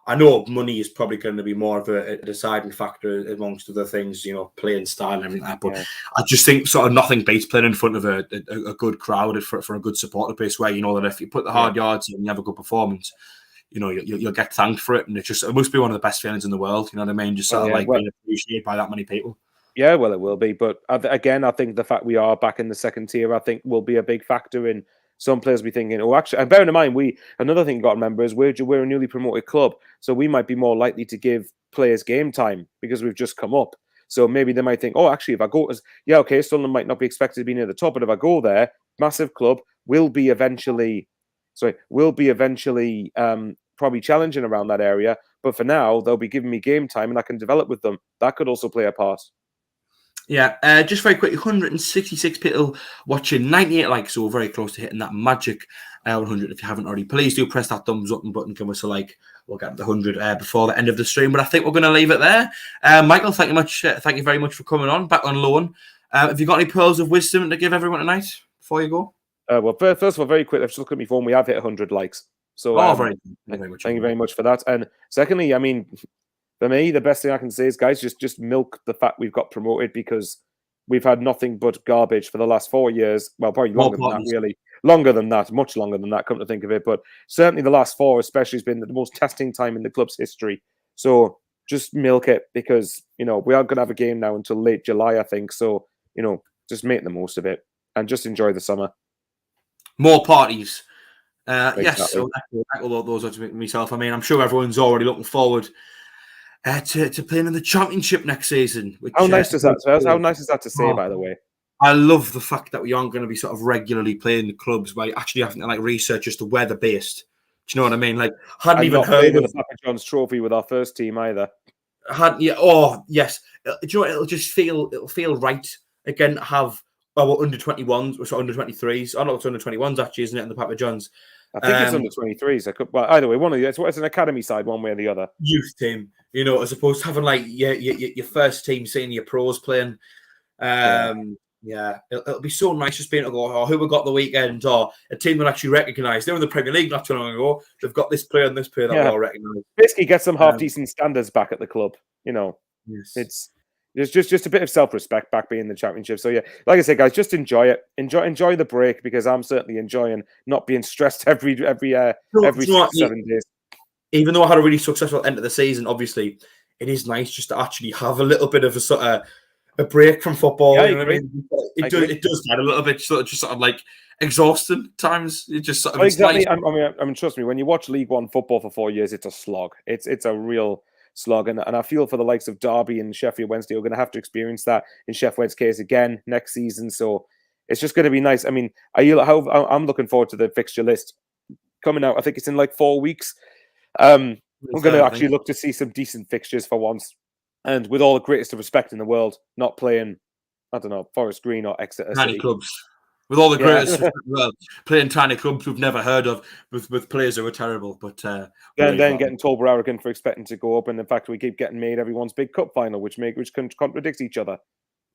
[SPEAKER 1] I know money is probably going to be more of a deciding factor amongst other things, playing style and everything like that. But I just think sort of nothing beats playing in front of a good crowd for a good supporter base where that if you put the hard yards in and you have a good performance, you'll get thanked for it. And it must be one of the best feelings in the world. You know what I mean? Just sort of being appreciated by that many people.
[SPEAKER 2] Yeah, well, it will be. But again, I think the fact we are back in the second tier, I think will be a big factor in some players be thinking, actually, and bearing in mind, another thing you've got to remember is we're a newly promoted club. So we might be more likely to give players game time because we've just come up. So maybe they might think, actually, if I go, Sunderland might not be expected to be near the top, but if I go there, massive club, will be eventually probably challenging around that area. But for now, they'll be giving me game time and I can develop with them. That could also play a part.
[SPEAKER 1] Yeah, just very quickly, 166 people watching, 98 likes, so we're very close to hitting that magic 100. If you haven't already, please do press that thumbs up button, give us a like. We'll get the 100 before the end of the stream, but I think we're going to leave it there. Michael, thank you very much for coming on, back on loan. Have you got any pearls of wisdom to give everyone tonight before you go?
[SPEAKER 2] Well, first of all, very quick, I've just looked at my phone, we have hit 100 likes. So
[SPEAKER 1] thank you very much
[SPEAKER 2] for that. And secondly, I mean, for me, the best thing I can say is, guys, just milk the fact we've got promoted because we've had nothing but garbage for the last 4 years. Well, probably longer than that, really. Longer than that, much longer than that, come to think of it. But certainly the last 4 especially has been the most testing time in the club's history. So just milk it because, we are going to have a game now until late July, I think. So, just make the most of it and just enjoy the summer.
[SPEAKER 1] More parties.
[SPEAKER 2] Exactly.
[SPEAKER 1] Yes, so echo those words myself. I mean, I'm sure everyone's already looking forward to playing in the championship next season. Which,
[SPEAKER 2] how nice is that to say, by the way?
[SPEAKER 1] I love the fact that we aren't going to be sort of regularly playing the clubs where you actually having to research as to where they're based. Do you know what I mean? Hadn't even heard of
[SPEAKER 2] the Papa John's Trophy with our first team either.
[SPEAKER 1] Yes. Do you know what? It'll feel right again to have our under 21s, or under 23s. I know it's under 21s actually, isn't it? In the Papa John's.
[SPEAKER 2] I think it's under 23s. Either way, one of the it's an academy side, one way or the other.
[SPEAKER 1] Youth team, as opposed to having your first team seeing your pros playing. It'll be so nice just being able to go, who we got the weekend, or a team that actually recognised. They were in the Premier League not too long ago. They've got this player and this player that we all recognise.
[SPEAKER 2] Basically, get some half decent standards back at the club.
[SPEAKER 1] Yes.
[SPEAKER 2] It's There's just a bit of self-respect back being in the Championship. So yeah, like I said, guys, just enjoy it. Enjoy the break, because I'm certainly enjoying not being stressed every 6 to 7 days.
[SPEAKER 1] Even though I had a really successful end of the season, obviously, it is nice just to actually have a little bit of a sort of a break from football.
[SPEAKER 2] Yeah,
[SPEAKER 1] you know what I mean? It does get a little bit sort of like exhausting at times. It just sort of
[SPEAKER 2] exactly.
[SPEAKER 1] Nice.
[SPEAKER 2] I mean, trust me, when you watch League One football for 4 years, it's a slog. It's a real slog, and I feel for the likes of Derby and Sheffield Wednesday are going to have to experience that in Sheffield Wednesday's case again next season. So it's just going to be nice. I mean, I'm looking forward to the fixture list coming out. I think it's in like 4 weeks. I'm going to actually look to see some decent fixtures for once, and with all the greatest of respect in the world, not playing, I don't know, Forest Green or Exeter City
[SPEAKER 1] clubs. With all the greatest, playing tiny clubs we've never heard of, with players who are terrible. But
[SPEAKER 2] and then getting told we're arrogant for expecting to go up, and in fact we keep getting made everyone's big cup final, which contradicts each other.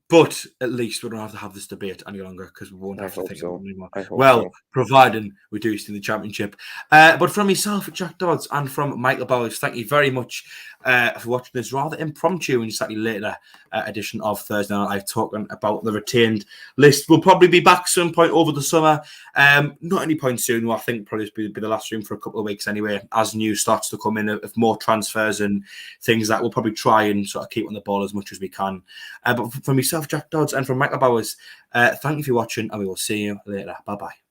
[SPEAKER 1] But at least we don't have to have this debate any longer, because we won't have to think about it anymore.
[SPEAKER 2] Well,
[SPEAKER 1] providing we do stay in the Championship. But from myself, Jack Dodds, and from Michael Bowers, thank you very much for watching this rather impromptu and slightly later edition of Thursday Night Live, talking about the retained list. We'll probably be back some point over the summer. Not any point soon. Well, I think probably be the last stream for a couple of weeks anyway, as news starts to come in of more transfers and things that we'll probably try and sort of keep on the ball as much as we can. But from myself, Jack Dodds, and from Michael Bowers, thank you for watching, and we will see you later. Bye-bye.